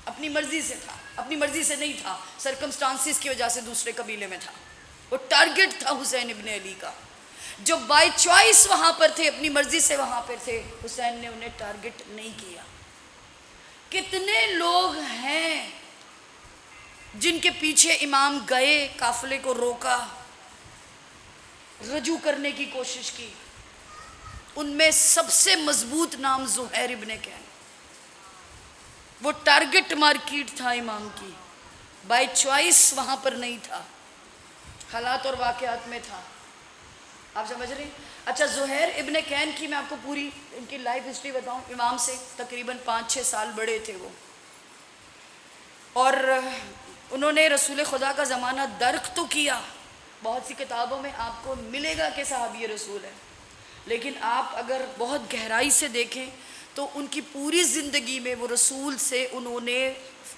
اپنی مرضی سے تھا، اپنی مرضی سے نہیں تھا، سرکمسٹانسز کی وجہ سے دوسرے قبیلے میں تھا. وہ ٹارگٹ تھا حسین ابن علی کا. جو بائی چوائس وہاں پر تھے، اپنی مرضی سے وہاں پر تھے، حسین نے انہیں ٹارگٹ نہیں کیا. کتنے لوگ ہیں جن کے پیچھے امام گئے، قافلے کو روکا، رجوع کرنے کی کوشش کی. ان میں سب سے مضبوط نام زہیر ابن کین. وہ ٹارگٹ مارکیٹ تھا امام کی، بائی چوائس وہاں پر نہیں تھا، حالات اور واقعات میں تھا. آپ سمجھ رہے ہیں؟ اچھا زہیر ابن کین کی میں آپ کو پوری ان کی لائف ہسٹری بتاؤں. امام سے تقریباً 5-6 سال بڑے تھے وہ، اور انہوں نے رسول خدا کا زمانہ درک تو کیا. بہت سی کتابوں میں آپ کو ملے گا کہ صحابی رسول ہے، لیکن آپ اگر بہت گہرائی سے دیکھیں تو ان کی پوری زندگی میں وہ رسول سے انہوں نے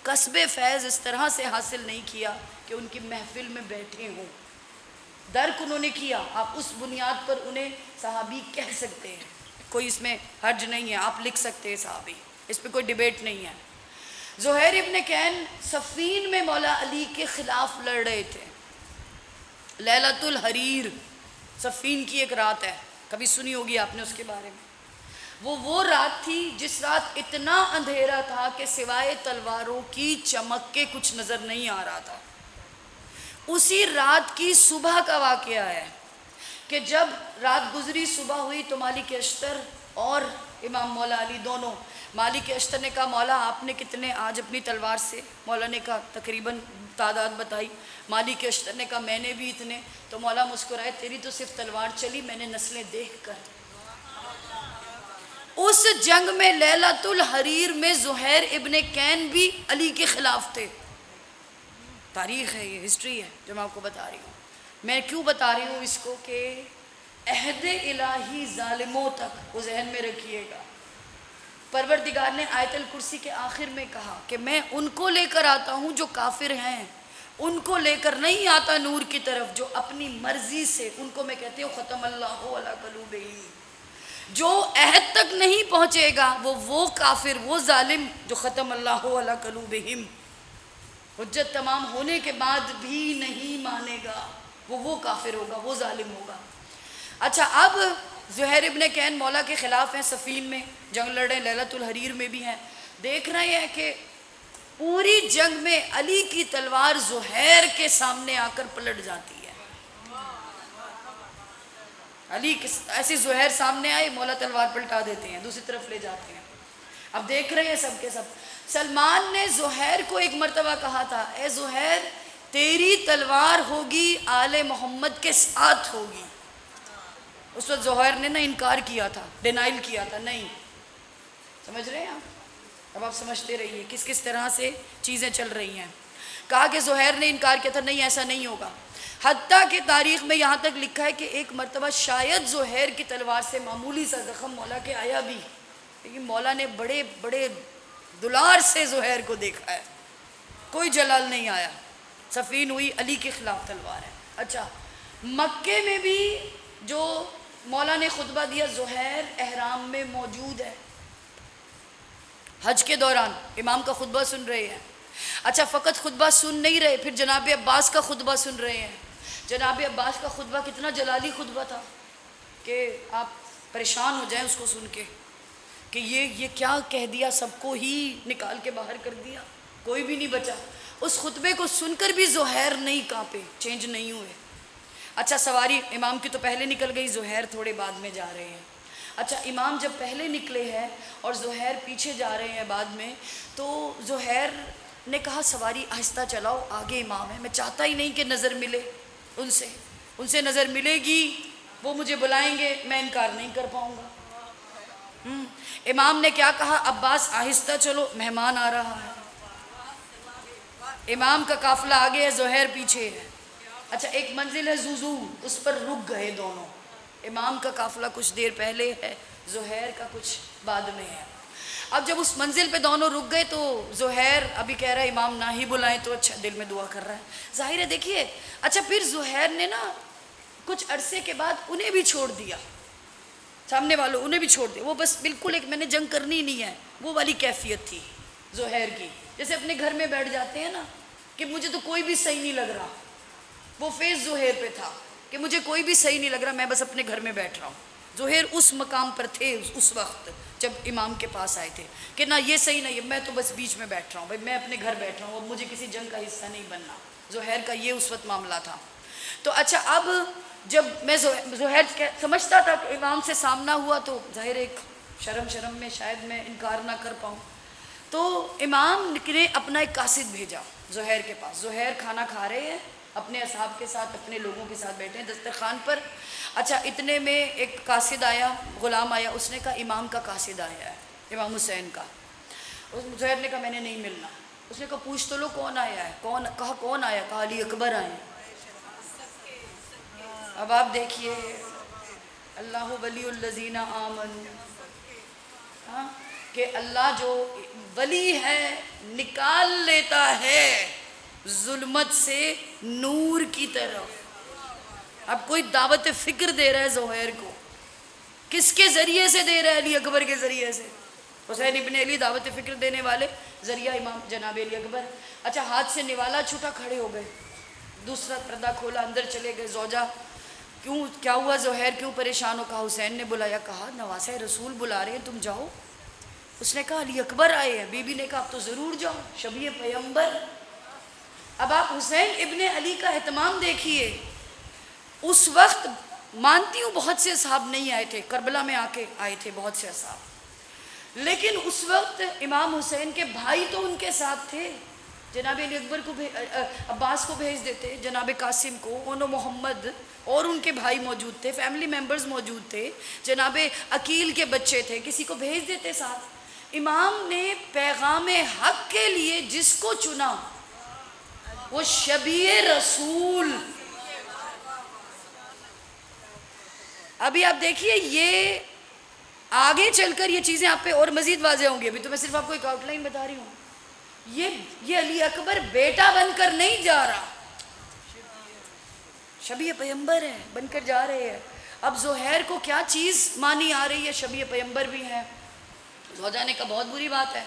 کسب فیض اس طرح سے حاصل نہیں کیا کہ ان کی محفل میں بیٹھے ہوں. درک انہوں نے کیا، آپ اس بنیاد پر انہیں صحابی کہہ سکتے ہیں، کوئی اس میں حرج نہیں ہے، آپ لکھ سکتے ہیں صحابی، اس پہ کوئی ڈیبیٹ نہیں ہے. زہیر ابن کین صفین میں مولا علی کے خلاف لڑ رہے تھے. لیلۃ الحریر صفین کی ایک رات ہے، کبھی سنی ہوگی آپ نے اس کے بارے میں. وہ رات تھی جس رات اتنا اندھیرا تھا کہ سوائے تلواروں کی چمک کے کچھ نظر نہیں آ رہا تھا۔ اسی رات کی صبح کا واقعہ ہے کہ جب رات گزری، صبح ہوئی تو مالک اشتر اور امام مولا علی دونوں، مالک اشتر نے کہا مولا آپ نے کتنے آج اپنی تلوار سے؟ مولا نے کہا تقریباً تعداد بتائی۔ مالک اشتر نے کہا میں نے بھی اتنے۔ تو مولا مسکرائے، تیری تو صرف تلوار چلی، میں نے نسلیں دیکھ کر۔ اس جنگ میں لیلۃ الحریر میں زہیر ابن کین بھی علی کے خلاف تھے۔ تاریخ ہے، یہ ہسٹری ہے جو میں آپ کو بتا رہی ہوں۔ میں کیوں بتا رہی ہوں اس کو کہ عہد الہی ظالموں تک وہ ذہن میں رکھیے گا۔ پروردگار نے آیت الکرسی کے آخر میں کہا کہ میں ان کو لے کر آتا ہوں جو کافر ہیں، ان کو لے کر نہیں آتا نور کی طرف جو اپنی مرضی سے، ان کو میں کہتی ہوں ختم اللہ علی قلوبہم، جو عہد تک نہیں پہنچے گا وہ کافر، وہ ظالم جو ختم اللہ علی قلوبہم، حجت تمام ہونے کے بعد بھی نہیں مانے گا، وہ کافر ہوگا، وہ ظالم ہوگا۔ اچھا، اب زہیر ابن کین مولا کے خلاف ہیں، صفین میں جنگ لڑے، لیلۃ الحریر میں بھی ہیں۔ دیکھ رہے ہیں کہ پوری جنگ میں علی کی تلوار زہیر کے سامنے آ کر پلٹ جاتی ہے۔ علی ایسی زہیر سامنے آئے، مولا تلوار پلٹا دیتے ہیں، دوسری طرف لے جاتے ہیں۔ اب دیکھ رہے ہیں سب کے سب۔ سلمان نے زہیر کو ایک مرتبہ کہا تھا، اے زہیر تیری تلوار ہوگی آل محمد کے ساتھ ہوگی۔ اس وقت زہیر نے انکار کیا تھا، ڈینائل کیا تھا، نہیں۔ سمجھ رہے ہیں آپ؟ اب آپ سمجھتے رہیے کس کس طرح سے چیزیں چل رہی ہیں۔ کہا کہ زہیر نے انکار کیا تھا، نہیں ایسا نہیں ہوگا۔ حتیٰ کہ تاریخ میں یہاں تک لکھا ہے کہ ایک مرتبہ شاید زہیر کی تلوار سے معمولی سا زخم مولا کے آیا بھی، لیکن مولا نے بڑے بڑے دلار سے زہیر کو دیکھا ہے، کوئی جلال نہیں آیا۔ صفین ہوئی، علی کے خلاف تلوار ہے۔ اچھا، مکے میں بھی جو مولا نے خطبہ دیا، زہیر احرام میں موجود ہے، حج کے دوران امام کا خطبہ سن رہے ہیں۔ اچھا، فقط خطبہ سن نہیں رہے، پھر جناب عباس کا خطبہ سن رہے ہیں۔ جناب عباس کا خطبہ کتنا جلالی خطبہ تھا کہ آپ پریشان ہو جائیں اس کو سن کے، کہ یہ کیا کہہ دیا، سب کو ہی نکال کے باہر کر دیا، کوئی بھی نہیں بچا۔ اس خطبے کو سن کر بھی زہیر نہیں کانپے، چینج نہیں ہوئے۔ اچھا، سواری امام کی تو پہلے نکل گئی، زہیر تھوڑے بعد میں جا رہے ہیں۔ اچھا، امام جب پہلے نکلے ہیں اور زہیر پیچھے جا رہے ہیں بعد میں، تو زہیر نے کہا سواری آہستہ چلاؤ، آگے امام ہے، میں چاہتا ہی نہیں کہ نظر ملے ان سے نظر ملے گی، وہ مجھے بلائیں گے، میں انکار نہیں کر پاؤں گا۔ امام نے کیا کہا، عباس آہستہ چلو، مہمان آ رہا ہے۔ امام کا قافلہ آگے ہے، زہیر پیچھے ہے۔ اچھا، ایک منزل ہے زوزو، اس پر رک گئے دونوں، امام کا قافلہ کچھ دیر پہلے ہے، زہیر کا کچھ بعد میں ہے۔ اب جب اس منزل پہ دونوں رک گئے تو زہیر ابھی کہہ رہا ہے امام نہ ہی بلائیں، تو اچھا دل میں دعا کر رہا ہے، ظاہر ہے دیکھیے۔ اچھا، پھر زہیر نے کچھ عرصے کے بعد انہیں بھی چھوڑ دیا، سامنے والوں انہیں بھی چھوڑ دیا، وہ بس بالکل ایک میں نے جنگ کرنی نہیں ہے، وہ والی کیفیت تھی زہیر کی۔ جیسے اپنے گھر میں بیٹھ جاتے ہیں نا کہ مجھے تو کوئی بھی صحیح نہیں لگ رہا، وہ فیض زہیر پہ تھا کہ مجھے کوئی بھی صحیح نہیں لگ رہا، میں بس اپنے گھر میں بیٹھ رہا ہوں۔ زہیر اس مقام پر تھے اس وقت جب امام کے پاس آئے تھے کہ نہ یہ صحیح نہیں ہے، میں تو بس بیچ میں بیٹھ رہا ہوں، بھائی میں اپنے گھر بیٹھ رہا ہوں، اب مجھے کسی جنگ کا حصہ نہیں بننا۔ زہیر کا یہ اس وقت معاملہ تھا۔ تو اچھا، اب جب میں زہیر سمجھتا تھا کہ امام سے سامنا ہوا تو ظاہر ایک شرم میں شاید میں انکار نہ کر پاؤں، تو امام نے اپنا ایک قاصد بھیجا زہیر کے پاس۔ زہیر کھانا کھا رہے ہیں اپنے اصحاب کے ساتھ، اپنے لوگوں کے ساتھ بیٹھے ہیں دسترخوان پر۔ اچھا، اتنے میں ایک قاصد آیا، غلام آیا، اس نے کہا امام کا قاصد آیا ہے، امام حسین کا۔ زہیر نے کہا میں نے نہیں ملنا۔ اس نے کہا پوچھ تو لو کون آیا ہے، کہا کون آیا، کہا علی اکبر آئے ہیں۔ اب آپ دیکھیے، اللہ ولی الذین آمنوا، کہ اللہ جو ولی ہے نکال لیتا ہے ظلمت سے نور کی طرف۔ اب کوئی دعوت فکر دے رہا ہے زہیر کو، کس کے ذریعے سے دے رہا ہے؟ علی اکبر کے ذریعے سے۔ حسین ابن علی دعوت فکر دینے والے، ذریعہ امام جناب علی اکبر۔ اچھا، ہاتھ سے نوالا چھوٹا، کھڑے ہو گئے، دوسرا پردہ کھولا، اندر چلے گئے۔ زوجہ کیوں کیا ہوا زہیر کیوں پریشان ہو؟ کہا حسین نے بلایا، کہا نواسہ رسول بلا رہے ہیں تم جاؤ. اس نے کہا علی اکبر آئے ہیں. بی بی نے کہا اب تو ضرور جاؤ، شبیہ پیغمبر. اب آپ حسین ابن علی کا اہتمام دیکھیے. اس وقت مانتی ہوں بہت سے اصحاب نہیں آئے تھے، کربلا میں آ کے آئے تھے بہت سے اصحاب، لیکن اس وقت امام حسین کے بھائی تو ان کے ساتھ تھے. جناب علی اکبر کو عباس کو بھیج دیتے، جناب قاسم کو، انو محمد اور ان کے بھائی موجود تھے، فیملی ممبرز موجود تھے، جناب عقیل کے بچے تھے، کسی کو بھیج دیتے ساتھ. امام نے پیغام حق کے لیے جس کو چنا وہ شبیہ رسول. ابھی آپ دیکھیے یہ آگے چل کر یہ چیزیں آپ پہ اور مزید واضح ہوں گی. ابھی تو میں صرف آپ کو ایک آؤٹ لائن بتا رہی ہوں. یہ علی اکبر بیٹا بن کر نہیں جا رہا، شبیہ پیغمبر ہے بن کر جا رہے ہیں. اب زہیر کو کیا چیز مانی آ رہی ہے؟ شبیہ پیغمبر بھی ہے. زوجہ نے کہا بہت بری بات ہے،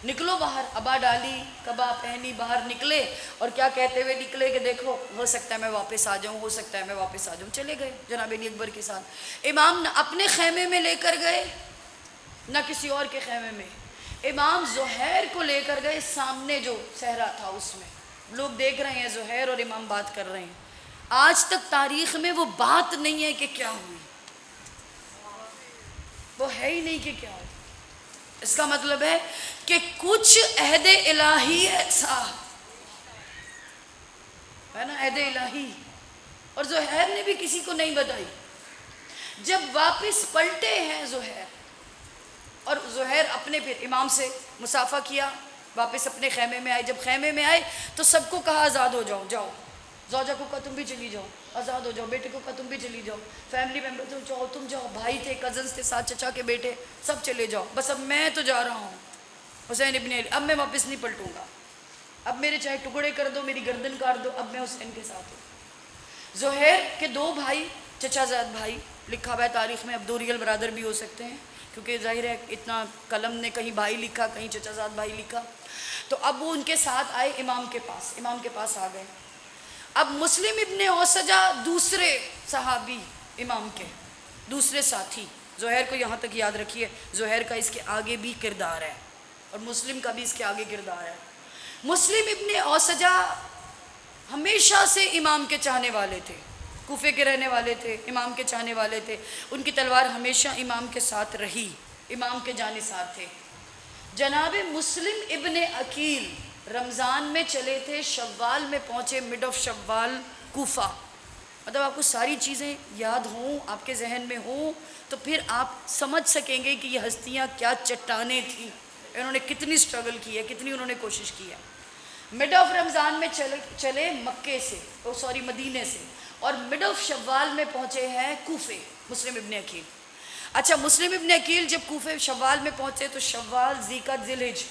نکلو باہر. ابا ڈالی، کبا پہنی، باہر نکلے اور کیا کہتے ہوئے نکلے کہ دیکھو ہو سکتا ہے میں واپس آ جاؤں، ہو سکتا ہے میں واپس آ جاؤں. چلے گئے جناب علی اکبر کے ساتھ. امام نہ اپنے خیمے میں لے کر گئے نہ کسی اور کے خیمے میں. امام زہیر کو لے کر گئے سامنے جو صحرا تھا اس میں. لوگ دیکھ رہے ہیں زہیر اور امام بات کر رہے ہیں. آج تک تاریخ میں وہ بات نہیں ہے کہ کیا ہوئی، وہ ہے ہی نہیں کہ کیا ہوئی. اس کا مطلب ہے کہ کچھ عہد الہی ایسا ہے نا، عہد الہی. اور زہیر نے بھی کسی کو نہیں بتائی. جب واپس پلٹے ہیں زہیر، اور زہیر اپنے پھر امام سے مصافحہ کیا، واپس اپنے خیمے میں آئے. جب خیمے میں آئے تو سب کو کہا آزاد ہو جاؤ، جاؤ. زوجہ کو کہا تم بھی چلی جاؤ، آزاد ہو جاؤ. بیٹے کو کہا تم بھی چلی جاؤ. فیملی ممبر تم جاؤ، تم جاؤ. بھائی تھے، کزنس تھے ساتھ، چچا کے بیٹے، سب چلے جاؤ. بس اب میں تو جا رہا ہوں حسین ابن علی، اب میں واپس نہیں پلٹوں گا. اب میرے چاہے ٹکڑے کر دو، میری گردن کاٹ دو، اب میں حسین کے ساتھ ہوں. زہیر کے دو بھائی، چچا زاد بھائی، لکھا ہوا ہے تاریخ میں، اب دو ریل برادر بھی ہو سکتے ہیں کیونکہ ظاہر ہے اتنا قلم نے کہیں بھائی لکھا، کہیں چچا زاد بھائی لکھا. تو اب وہ ان کے ساتھ آئے امام کے پاس آ گئے. اب مسلم ابن اوسجہ دوسرے صحابی امام کے دوسرے ساتھی. زہیر کو یہاں تک یاد رکھیے، زہیر کا اس کے آگے بھی کردار ہے اور مسلم کا بھی اس کے آگے کردار ہے. مسلم ابن اوسجہ ہمیشہ سے امام کے چاہنے والے تھے، کوفے کے رہنے والے تھے، امام کے چاہنے والے تھے. ان کی تلوار ہمیشہ امام کے ساتھ رہی، امام کے جانثار تھے. جناب مسلم ابن عقیل رمضان میں چلے تھے، شوال میں پہنچے، مڈ آف شوال کوفہ. مطلب آپ کو ساری چیزیں یاد ہوں، آپ کے ذہن میں ہوں، تو پھر آپ سمجھ سکیں گے کہ یہ ہستیاں کیا چٹانیں تھیں، انہوں نے کتنی سٹرگل کی ہے، کتنی انہوں نے کوشش کی ہے. مڈ آف رمضان میں چلے مکے سے، مدینے سے، اور مڈ آف شوال میں پہنچے ہیں کوفے. مسلم ابن عقیل. اچھا، مسلم ابن عقیل جب کوفے شوال میں پہنچے تو شوال، ذیقعد، ذی الحج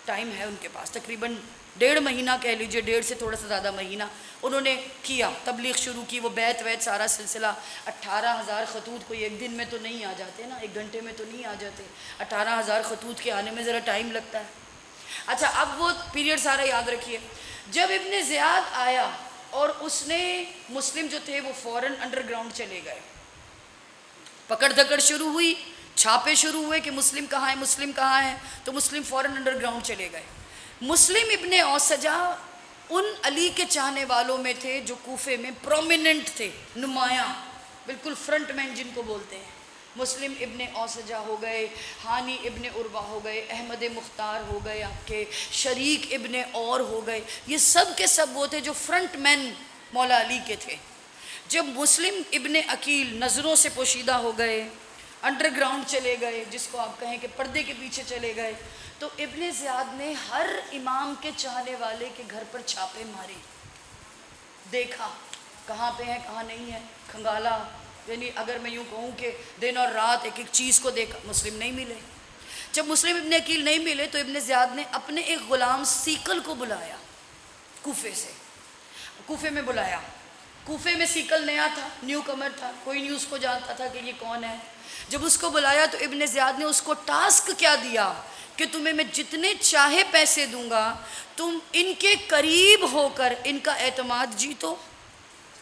ٹائم ہے ان کے پاس، تقریباً 1.5 مہینہ کہہ لیجئے، 1.5 سے تھوڑا سا زیادہ مہینہ. انہوں نے کیا، تبلیغ شروع کی، وہ بیت سارا سلسلہ. 18,000 خطوط کوئی ایک دن میں تو نہیں آ جاتے نا، ایک گھنٹے میں تو نہیں آ جاتے. 18,000 خطوط کے آنے میں ذرا ٹائم لگتا ہے. اچھا، اب وہ پیریڈ سارا یاد رکھیے. جب ابن زیاد آیا اور اس نے، مسلم جو تھے وہ فوراً انڈر گراؤنڈ چلے گئے. پکڑ دھکڑ شروع ہوئی، چھاپے شروع ہوئے کہ مسلم کہاں ہے، مسلم کہاں ہے. تو مسلم فوراً انڈر گراؤنڈ چلے گئے. مسلم ابن اوسجہ ان علی کے چاہنے والوں میں تھے جو کوفے میں پرومیننٹ تھے، نمایاں، بالکل فرنٹ مین جن کو بولتے ہیں. مسلم ابن اوسجہ ہو گئے، ہانی ابن عروہ ہو گئے، احمد مختار ہو گئے، آپ کے شریک ابن اور ہو گئے. یہ سب کے سب وہ تھے جو فرنٹ مین مولا علی کے تھے. جب مسلم ابن عقیل نظروں سے پوشیدہ ہو گئے، انڈر گراؤنڈ چلے گئے، جس کو آپ کہیں کہ پردے کے پیچھے چلے گئے، تو ابن زیاد نے ہر امام کے چاہنے والے کے گھر پر چھاپے مارے، دیکھا کہاں پہ ہیں کہاں نہیں ہے، کھنگالا. یعنی اگر میں یوں کہوں کہ دن اور رات ایک ایک چیز کو دیکھا، مسلم نہیں ملے. جب مسلم ابن عقیل نہیں ملے تو ابن زیاد نے اپنے ایک غلام سیکل کو بلایا، کوفے سے، کوفے میں بلایا. کوفے میں سیکل نیا تھا، نیو کمر تھا، کوئی نہیں اس کو جانتا تھا کہ یہ کون ہے. جب اس کو بلایا تو ابن زیاد نے اس کو ٹاسک کیا دیا کہ تمہیں میں جتنے چاہے پیسے دوں گا، تم ان کے قریب ہو کر ان کا اعتماد جیتو.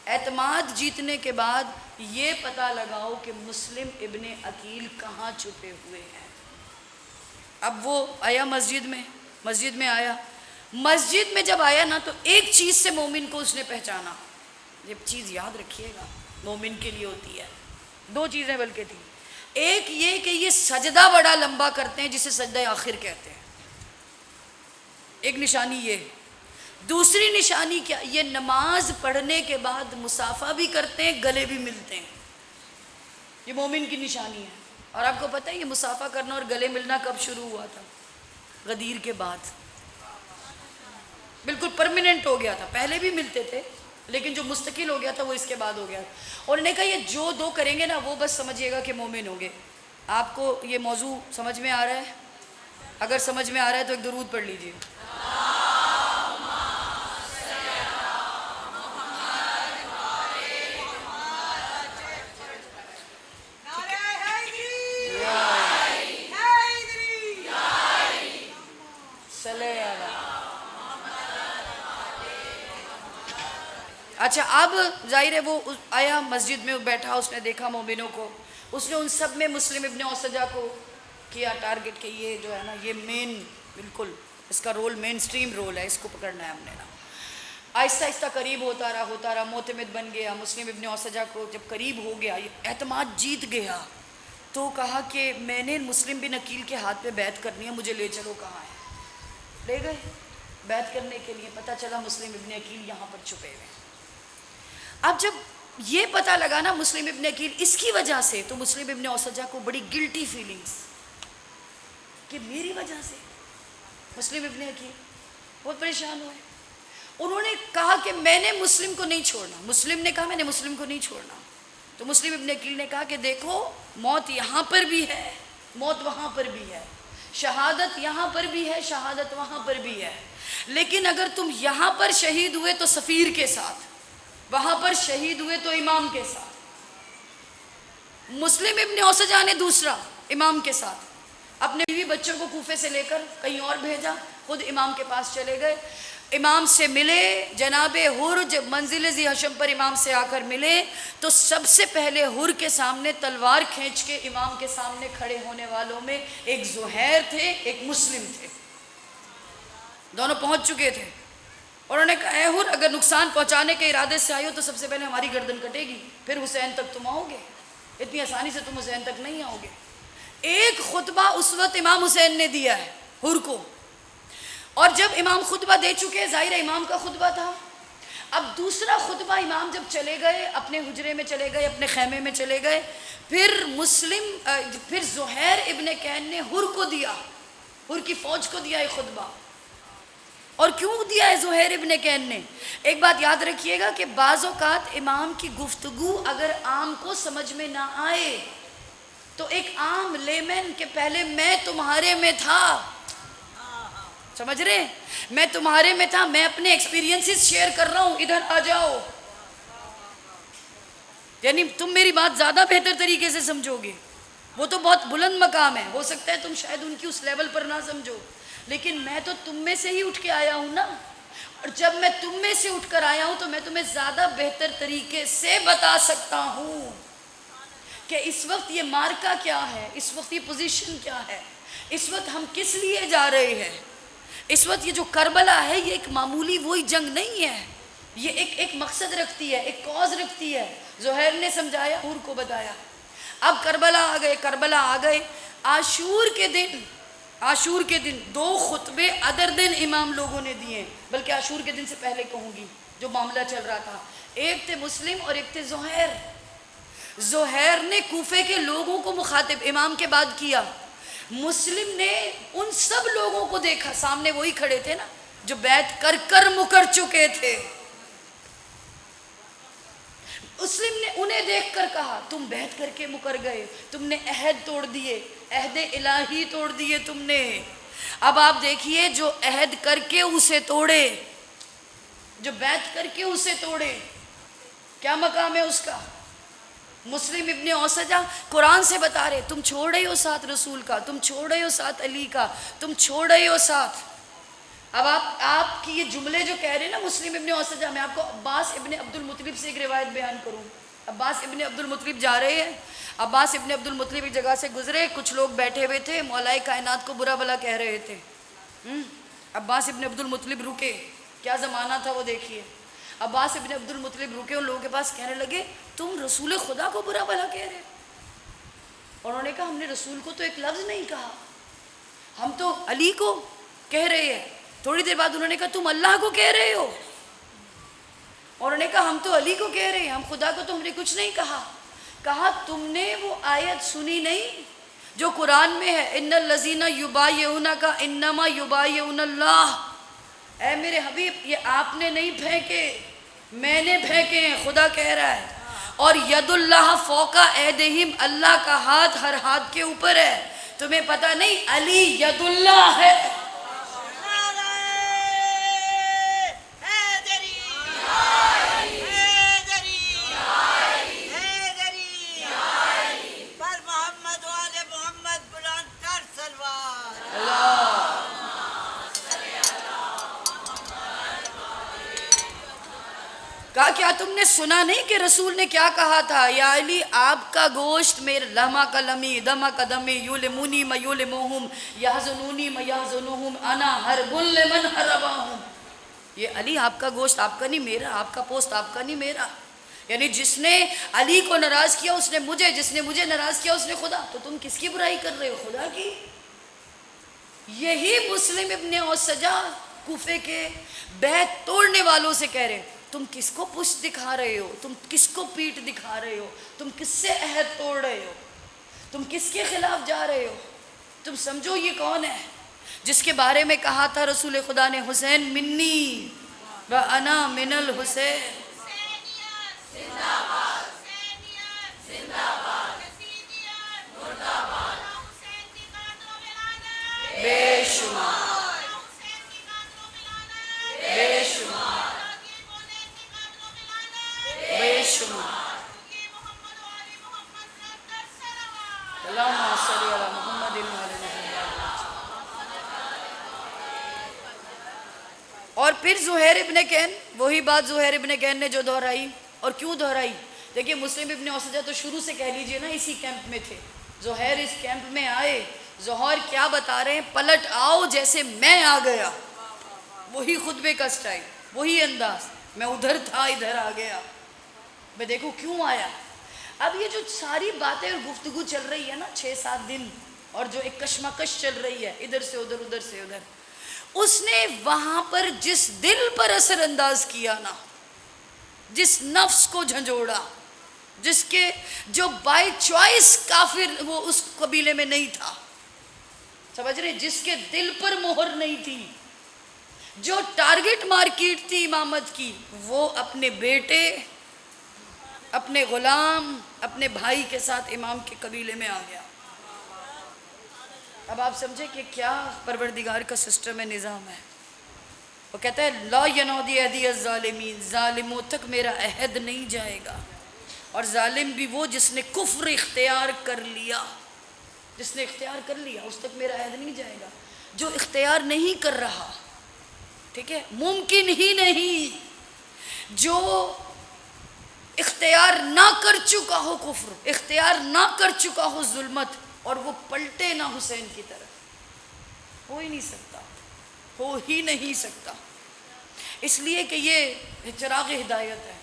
اعتماد جیتنے کے بعد یہ پتہ لگاؤ کہ مسلم ابن عقیل کہاں چھپے ہوئے ہیں۔ اب وہ آیا مسجد میں آیا، مسجد میں جب آیا نا تو ایک چیز سے مومن کو اس نے پہچانا، یہ چیز یاد رکھیے گا مومن کے لیے ہوتی ہے، دو چیزیں بلکہ تھی، ایک یہ کہ یہ سجدہ بڑا لمبا کرتے ہیں جسے سجدہ آخر کہتے ہیں، ایک نشانی یہ، دوسری نشانی کیا، یہ نماز پڑھنے کے بعد مصافحہ بھی کرتے ہیں، گلے بھی ملتے ہیں، یہ مومن کی نشانی ہے۔ اور آپ کو پتہ ہے یہ مصافحہ کرنا اور گلے ملنا کب شروع ہوا تھا؟ غدیر کے بعد، بالکل پرماننٹ ہو گیا تھا، پہلے بھی ملتے تھے لیکن جو مستقل ہو گیا تھا وہ اس کے بعد ہو گیا، اور انہوں نے کہا یہ جو دو کریں گے نا وہ بس سمجھیے گا کہ مومن ہوں گے۔ آپ کو یہ موضوع سمجھ میں آ رہا ہے؟ اگر سمجھ میں آ رہا ہے تو ایک درود پڑھ لیجیے۔ اچھا اب ظاہر ہے وہ آیا مسجد میں بیٹھا، اس نے دیکھا مومنوں کو، اس نے ان سب میں مسلم ابن اوسجہ کو کیا ٹارگٹ کہ یہ جو ہے نا یہ مین، بالکل اس کا رول مین سٹریم رول ہے، اس کو پکڑنا ہے ہم نے نا۔ آہستہ آہستہ قریب ہوتا رہا، معتمد بن گیا، مسلم ابن اوسجہ کو جب قریب ہو گیا، اعتماد جیت گیا، تو کہا کہ میں نے مسلم بن عقیل کے ہاتھ پہ بیعت کرنی ہے، مجھے لے چلو۔ کہاں ہے؟ لے گئے بیعت کرنے کے لیے، پتہ چلا مسلم ابن عقیل یہاں پر چھپے ہوئے۔ اب جب یہ پتہ لگا نا مسلم ابن عقیل اس کی وجہ سے، تو مسلم ابن اوسجہ کو بڑی گلٹی فیلنگز کہ میری وجہ سے مسلم ابن عقیل بہت پریشان ہوئے۔ انہوں نے کہا کہ میں نے مسلم کو نہیں چھوڑنا، مسلم نے کہا میں نے مسلم کو نہیں چھوڑنا، تو مسلم ابن عقیل نے کہا کہ دیکھو موت یہاں پر بھی ہے، موت وہاں پر بھی ہے، شہادت یہاں پر بھی ہے، شہادت وہاں پر بھی ہے، لیکن اگر تم یہاں پر شہید ہوئے تو سفیر کے ساتھ، وہاں پر شہید ہوئے تو امام کے ساتھ۔ مسلم ابن اوسجہ نے دوسرا امام کے ساتھ اپنے بیوی بچوں کو کوفے سے لے کر کہیں اور بھیجا، خود امام کے پاس چلے گئے، امام سے ملے، جناب حر جب منزل ذی حشم پر امام سے آ کر ملے تو سب سے پہلے حر کے سامنے تلوار کھینچ کے امام کے سامنے کھڑے ہونے والوں میں ایک زہیر تھے، ایک مسلم تھے، دونوں پہنچ چکے تھے، اور انہوں نے کہا اے حر اگر نقصان پہنچانے کے ارادے سے آئے ہو تو سب سے پہلے ہماری گردن کٹے گی، پھر حسین تک تم آؤ گے، اتنی آسانی سے تم حسین تک نہیں آؤ گے۔ ایک خطبہ اس وقت امام حسین نے دیا ہے حر کو، اور جب امام خطبہ دے چکے، ظاہر ہے امام کا خطبہ تھا، اب دوسرا خطبہ امام جب چلے گئے، اپنے حجرے میں چلے گئے، اپنے خیمے میں چلے گئے، پھر زہیر ابن کین نے حر کو دیا، حر کی فوج کو دیا یہ خطبہ۔ اور کیوں دیا ہے زہیر ابن کین نے؟ ایک بات یاد رکھیے گا کہ بعض اوقات امام کی گفتگو اگر عام کو سمجھ میں نہ آئے تو ایک عام لیمن کہ پہلے میں تمہارے میں تھا، سمجھ رہے، میں تمہارے میں تھا، میں اپنے ایکسپیرینسز شیئر کر رہا ہوں، ادھر آ جاؤ، یعنی تم میری بات زیادہ بہتر طریقے سے سمجھو گے، وہ تو بہت بلند مقام ہے، ہو سکتا ہے تم شاید ان کی اس لیول پر نہ سمجھو، لیکن میں تو تم میں سے ہی اٹھ کے آیا ہوں نا، اور جب میں تم میں سے اٹھ کر آیا ہوں تو میں تمہیں زیادہ بہتر طریقے سے بتا سکتا ہوں کہ اس وقت یہ مارکا کیا ہے، اس وقت یہ پوزیشن کیا ہے، اس وقت ہم کس لیے جا رہے ہیں، اس وقت یہ جو کربلا ہے یہ ایک معمولی وہی جنگ نہیں ہے، یہ ایک مقصد رکھتی ہے، ایک کاز رکھتی ہے۔ زہیر نے سمجھایا، حر کو بتایا۔ اب کربلا آ گئے، عاشور کے دن 2 خطبے ادر دن امام لوگوں نے دیے، بلکہ عاشور کے دن سے پہلے کہوں گی جو معاملہ چل رہا تھا، ایک تھے مسلم اور ایک تھے زہیر۔ زہیر نے کوفے کے لوگوں کو مخاطب امام کے بعد کیا، مسلم نے ان سب لوگوں کو دیکھا، سامنے وہی کھڑے تھے نا جو بیعت کر کر مکر چکے تھے، مسلم نے انہیں دیکھ کر کہا تم بیعت کر کے مکر گئے، تم نے عہد توڑ دیے، عہد الہی توڑ دیے تم نے۔ اب آپ دیکھیے جو عہد کر کے اسے توڑے، جو بیعت کر کے اسے توڑے، کیا مقام ہے اس کا؟ مسلم ابن اوسجہ قرآن سے بتا رہے تم چھوڑ رہے ہو ساتھ رسول کا، تم چھوڑ رہے ہو ساتھ علی کا، تم چھوڑ رہے ہو ساتھ اب آپ کی یہ جملے جو کہہ رہے ہیں نا مسلم ابن اوسجہ میں، آپ کو عباس ابن عبد المطلب سے ایک روایت بیان کروں. عباس ابن عبد المطلب جا رہے ہیں. عباس ابن عبد المطلب ایک جگہ سے گزرے، کچھ لوگ بیٹھے ہوئے تھے، مولائے کائنات کو برا بھلا کہہ رہے تھے. عباس ابن عبد المطلب رکے. کیا زمانہ تھا وہ دیکھیے. عباس ابن عبد المطلب رکے، ان لوگوں کے پاس کہنے لگے تم رسول خدا کو برا بھلا کہہ رہے. اور انہوں نے کہا ہم نے رسول کو تو ایک لفظ نہیں کہا، ہم تو علی کو کہہ رہے ہیں. تھوڑی دیر بعد انہوں نے کہا تم اللہ کو کہہ رہے ہو. اور انہوں نے کہا ہم تو علی کو کہہ رہے ہیں، ہم خدا کو تو ہم نے کچھ نہیں کہا. کہا تم نے وہ آیت سنی نہیں جو قرآن میں ہے، ان الذین یبایعونک انما یبایعون اللہ. اے میرے حبیب یہ آپ نے نہیں پھینکے، میں نے پھینکے ہیں، خدا کہہ رہا ہے. اور ید اللہ فوق ایدہم، اللہ کا ہاتھ ہر ہاتھ کے اوپر ہے. تمہیں پتہ نہیں علی ید اللہ ہے. پر محمد والے محمد بلند کر سلوات. کہا کیا تم نے سنا نہیں کہ رسول نے کیا کہا تھا؟ یا علی آپ کا گوشت میرے لہما کا لمی دما کا دمی یولمونی ما یولموہم یحزنونی ما یحزنوہم انا حرب لمن حرباہم. یہ علی آپ کا گوشت آپ کا نہیں میرا، آپ کا پوست آپ کا نہیں میرا. یعنی جس نے علی کو ناراض کیا اس نے مجھے، جس نے مجھے ناراض کیا اس نے خدا. تو تم کس کی برائی کر رہے ہو؟ خدا کی. یہی مسلم ابن اوسجہ کوفے کے بیعت توڑنے والوں سے کہہ رہے تم کس کو پشت دکھا رہے ہو، تم کس کو پیٹ دکھا رہے ہو، تم کس سے عہد توڑ رہے ہو، تم کس کے خلاف جا رہے ہو. تم سمجھو یہ کون ہے جس کے بارے میں کہا تھا رسول خدا نے حسین منی و انا من الحسین. بے شمار بے شمار بے شمار. اللہم صلی علی محمد و علی محمد. اور پھر زہیر ابن کین، وہی بات زہیر ابن کین نے جو دہرائی. اور کیوں دہرائی؟ دیکھیے مسلم ابن اوسجہ تو شروع سے کہہ لیجئے نا اسی کیمپ میں تھے. زہیر اس کیمپ میں آئے. زہیر کیا بتا رہے ہیں؟ پلٹ آؤ جیسے میں آ گیا. وہی خطبے کا سٹائل، وہی انداز. میں ادھر تھا ادھر آ گیا. میں دیکھو کیوں آیا. اب یہ جو ساری باتیں اور گفتگو چل رہی ہے نا 6-7 دن، اور جو ایک کشمکش چل رہی ہے ادھر سے ادھر ادھر سے ادھر، اس نے وہاں پر جس دل پر اثر انداز کیا نا، جس نفس کو جھنجھوڑا، جس کے جو بائی چوائس کافر وہ اس قبیلے میں نہیں تھا، سمجھ رہے، جس کے دل پر مہر نہیں تھی، جو ٹارگٹ مارکیٹ تھی امامت کی، وہ اپنے بیٹے، اپنے غلام، اپنے بھائی کے ساتھ امام کے قبیلے میں آ گیا. اب آپ سمجھے کہ کیا پروردگار کا سسٹم ہے، نظام ہے. وہ کہتا ہے لا ینودی عہدی الظالمین، ظالموں تک میرا عہد نہیں جائے گا. اور ظالم بھی وہ جس نے کفر اختیار کر لیا، جس نے اختیار کر لیا اس تک میرا عہد نہیں جائے گا. جو اختیار نہیں کر رہا، ٹھیک ہے، ممکن ہی نہیں، جو اختیار نہ کر چکا ہو کفر، اختیار نہ کر چکا ہو ظلمت، اور وہ پلٹے نہ حسین کی طرف، ہو ہی نہیں سکتا، ہو ہی نہیں سکتا. اس لیے کہ یہ چراغ ہدایت ہے.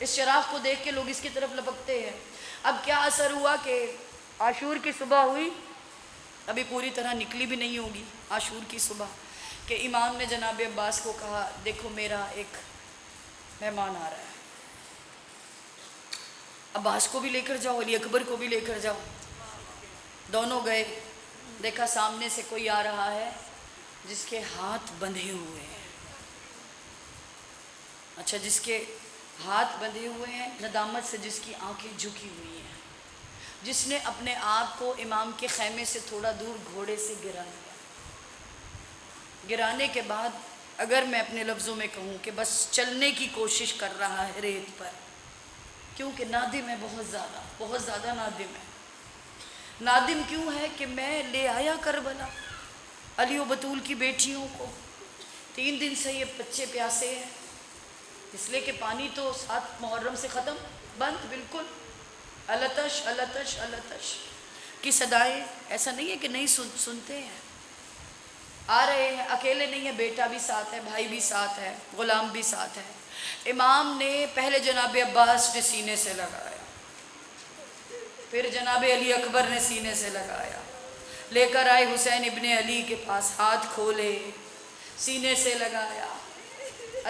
اس چراغ کو دیکھ کے لوگ اس کی طرف لپکتے ہیں. اب کیا اثر ہوا کہ عاشور کی صبح ہوئی، ابھی پوری طرح نکلی بھی نہیں ہوگی عاشور کی صبح، کہ امام نے جناب عباس کو کہا دیکھو میرا ایک مہمان آ رہا ہے، عباس کو بھی لے کر جاؤ، علی اکبر کو بھی لے کر جاؤ. دونوں گئے. دیکھا سامنے سے کوئی آ رہا ہے جس کے ہاتھ بندھے ہوئے ہیں. اچھا، جس کے ہاتھ بندھے ہوئے ہیں، ندامت سے جس کی آنکھیں جھکی ہوئی ہیں، جس نے اپنے آپ کو امام کے خیمے سے تھوڑا دور گھوڑے سے گرا لیا. گرانے کے بعد اگر میں اپنے لفظوں میں کہوں کہ بس چلنے کی کوشش کر رہا ہے ریت پر، کیونکہ نادم ہے، بہت زیادہ نادم ہے. نادم کیوں ہے کہ میں لے آیا کربلا، علی و بطول کی بیٹیوں کو 3 دن سے یہ بچے پیاسے ہیں، اس لیے کہ پانی تو 7 محرم سے ختم بند بالکل. التش التش التش کی صدائیں، ایسا نہیں ہے کہ نہیں سنتے ہیں، آ رہے ہیں. اکیلے نہیں ہے، بیٹا بھی ساتھ ہے، بھائی بھی ساتھ ہے، غلام بھی ساتھ ہے. امام نے پہلے جناب عباس نے سینے سے لگایا، پھر جناب علی اکبر نے سینے سے لگایا، لے کر آئے حسین ابن علی کے پاس، ہاتھ کھولے، سینے سے لگایا.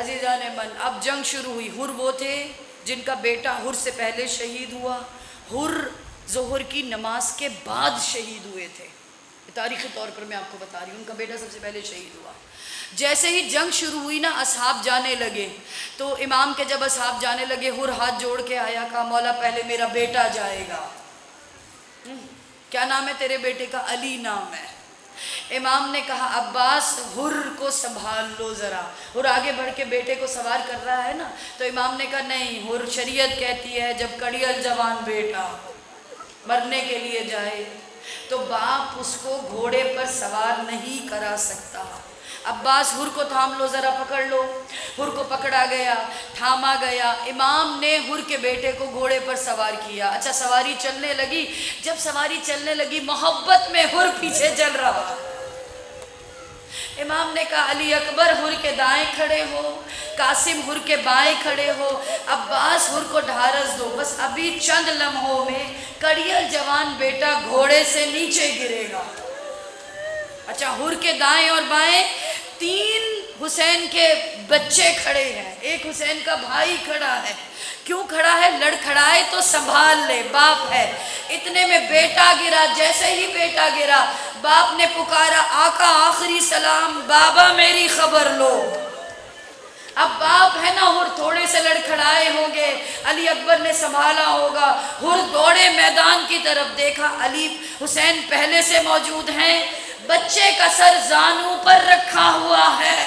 عزیزان من، اب جنگ شروع ہوئی. حر وہ تھے جن کا بیٹا حر سے پہلے شہید ہوا. حر ظہر کی نماز کے بعد شہید ہوئے تھے، تاریخی طور پر میں آپ کو بتا رہی ہوں، ان کا بیٹا سب سے پہلے شہید ہوا. جیسے ہی جنگ شروع ہوئی نا، اصحاب جانے لگے. تو امام کے جب اصحاب جانے لگے، حر ہاتھ جوڑ کے آیا، کہا مولا پہلے میرا بیٹا جائے گا. کیا نام ہے تیرے بیٹے کا؟ علی نام ہے. امام نے کہا عباس حر کو سنبھال لو ذرا. حر آگے بڑھ کے بیٹے کو سوار کر رہا ہے نا، تو امام نے کہا نہیں، حر شریعت کہتی ہے جب کڑیل جوان بیٹا مرنے کے لیے جائے تو باپ اس کو گھوڑے پر سوار نہیں کرا سکتا. عباس حر کو تھام لو ذرا، پکڑ لو. حر کو پکڑا گیا، تھاما گیا. امام نے حر کے بیٹے کو گھوڑے پر سوار کیا. اچھا سواری چلنے لگی. جب سواری چلنے لگی، محبت میں حر پیچھے چل رہا. امام نے کہا علی اکبر حر کے دائیں کھڑے ہو، قاسم حر کے بائیں کھڑے ہو، عباس حر کو ڈھارس دو. بس ابھی چند لمحوں میں کڑیل جوان بیٹا گھوڑے سے نیچے گرے گا. اچھا حر کے دائیں اور بائیں 3 حسین کے بچے کھڑے ہیں، ایک حسین کا بھائی کھڑا ہے. کیوں کھڑا ہے؟ لڑکھڑائے تو سنبھال لے، باپ ہے. اتنے میں بیٹا گرا. جیسے ہی بیٹا گرا، باپ نے پکارا آقا آخری سلام، بابا میری خبر لو. اب باپ ہے نا، حر تھوڑے سے لڑکھڑائے ہوں گے، علی اکبر نے سنبھالا ہوگا. حر دوڑے میدان کی طرف، دیکھا علی حسین پہلے سے موجود ہیں، بچے کا سر زانوں پر رکھا ہوا ہے،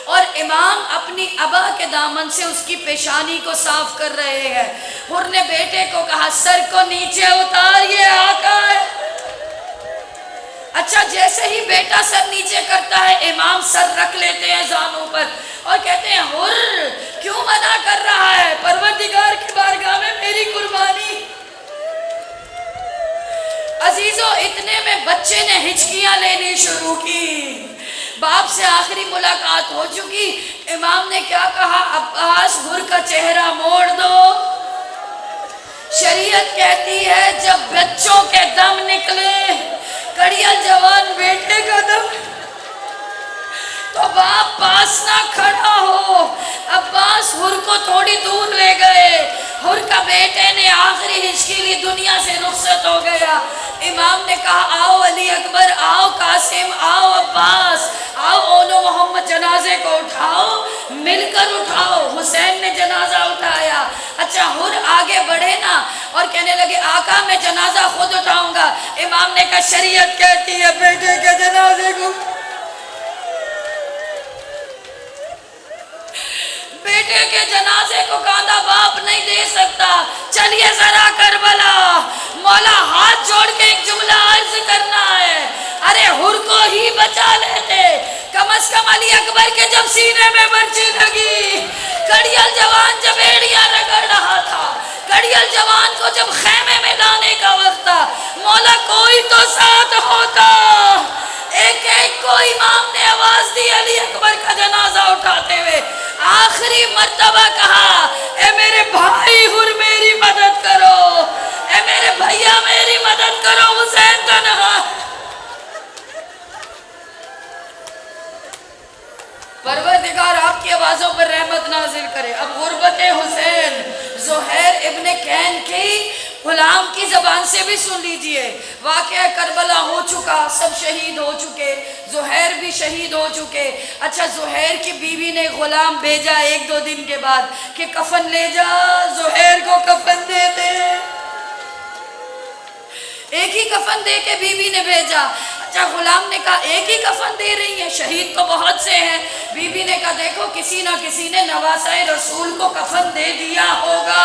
اور امام اپنی ابا کے دامن سے اس کی پیشانی کو صاف کر رہے ہیں. حر نے بیٹے کو کہا سر کو نیچے اتار، یہ آقا ہے. اچھا جیسے ہی بیٹا سر نیچے کرتا ہے، امام سر رکھ لیتے ہیں زانوں پر اور کہتے ہیں حر کیوں منع کر رہا ہے؟ پروردگار کی بارگاہ میں میری قربانی. عزیزو اتنے میں بچے نے ہچکیاں لینی شروع کی. باپ سے آخری ملاقات ہو چکی. امام نے کیا کہا؟ عباس حر کا چہرہ موڑ دو. شریعت کہتی ہے جب بچوں کے دم نکلے، کڑیل جوان بیٹے کا دم، تو باپ پاس نہ کھڑا ہو. عباس حر کو تھوڑی دور لے گئے. حر کا بیٹے نے آخری ہچکی لی، دنیا سے رخصت ہو گیا. امام نے کہا آؤ علی اکبر، آؤ قاسم، آؤ عباس، آؤ اولو محمد، جنازے کو اٹھاؤ، مل کر اٹھاؤ. حسین نے جنازہ اٹھایا. اچھا حر آگے بڑھے نا اور کہنے لگے آقا میں جنازہ خود اٹھاؤں گا. امام نے کہا شریعت کہتی ہے بیٹے کے جنازے کو، بیٹے کے جنازے کو کاندھا باپ نہیں دے سکتا. چلیے ذرا کربلا، مولا ہاتھ جوڑ کے ایک جملہ عرض کرنا ہے. ارے حر کو ہی بچا لیتے، کم از کم علی اکبر کے جب سینے میں برچی لگی، کڑیل جوان جب ایڑیاں رگڑ رہا تھا، کڑیل جوان کو جب خیمے میں لانے کا وقت تھا، مولا کوئی تو ساتھ ہوتا. ایک ایک کو امام نے آواز دی علی اکبر کا جنازہ اٹھاتے ہوئے. آخری مرتبہ کہا اے میرے بھائی حر میری مدد کرو، اے میرے بھیا میری مدد کرو، حسین تنہا. پروردگار آپ کی آوازوں پر رحمت نازل کرے. اب غربت حسین زہیر ابن کین کی غلام کی زبان سے بھی سن لیجئے. واقعہ کربلا ہو چکا، سب شہید ہو چکے، زہیر بھی شہید ہو چکے. اچھا زہیر کی بیوی نے غلام بھیجا 1-2 دن کے بعد کہ کفن لے جا، زہیر کو کفن دے دے. ایک ہی کفن دے کے بیوی نے بھیجا. اچھا غلام نے کہا ایک ہی کفن دے رہی ہیں، شہید تو بہت سے ہیں. بیوی نے کہا دیکھو کسی نہ کسی نے نواسۂ رسول کو کفن دے دیا ہوگا.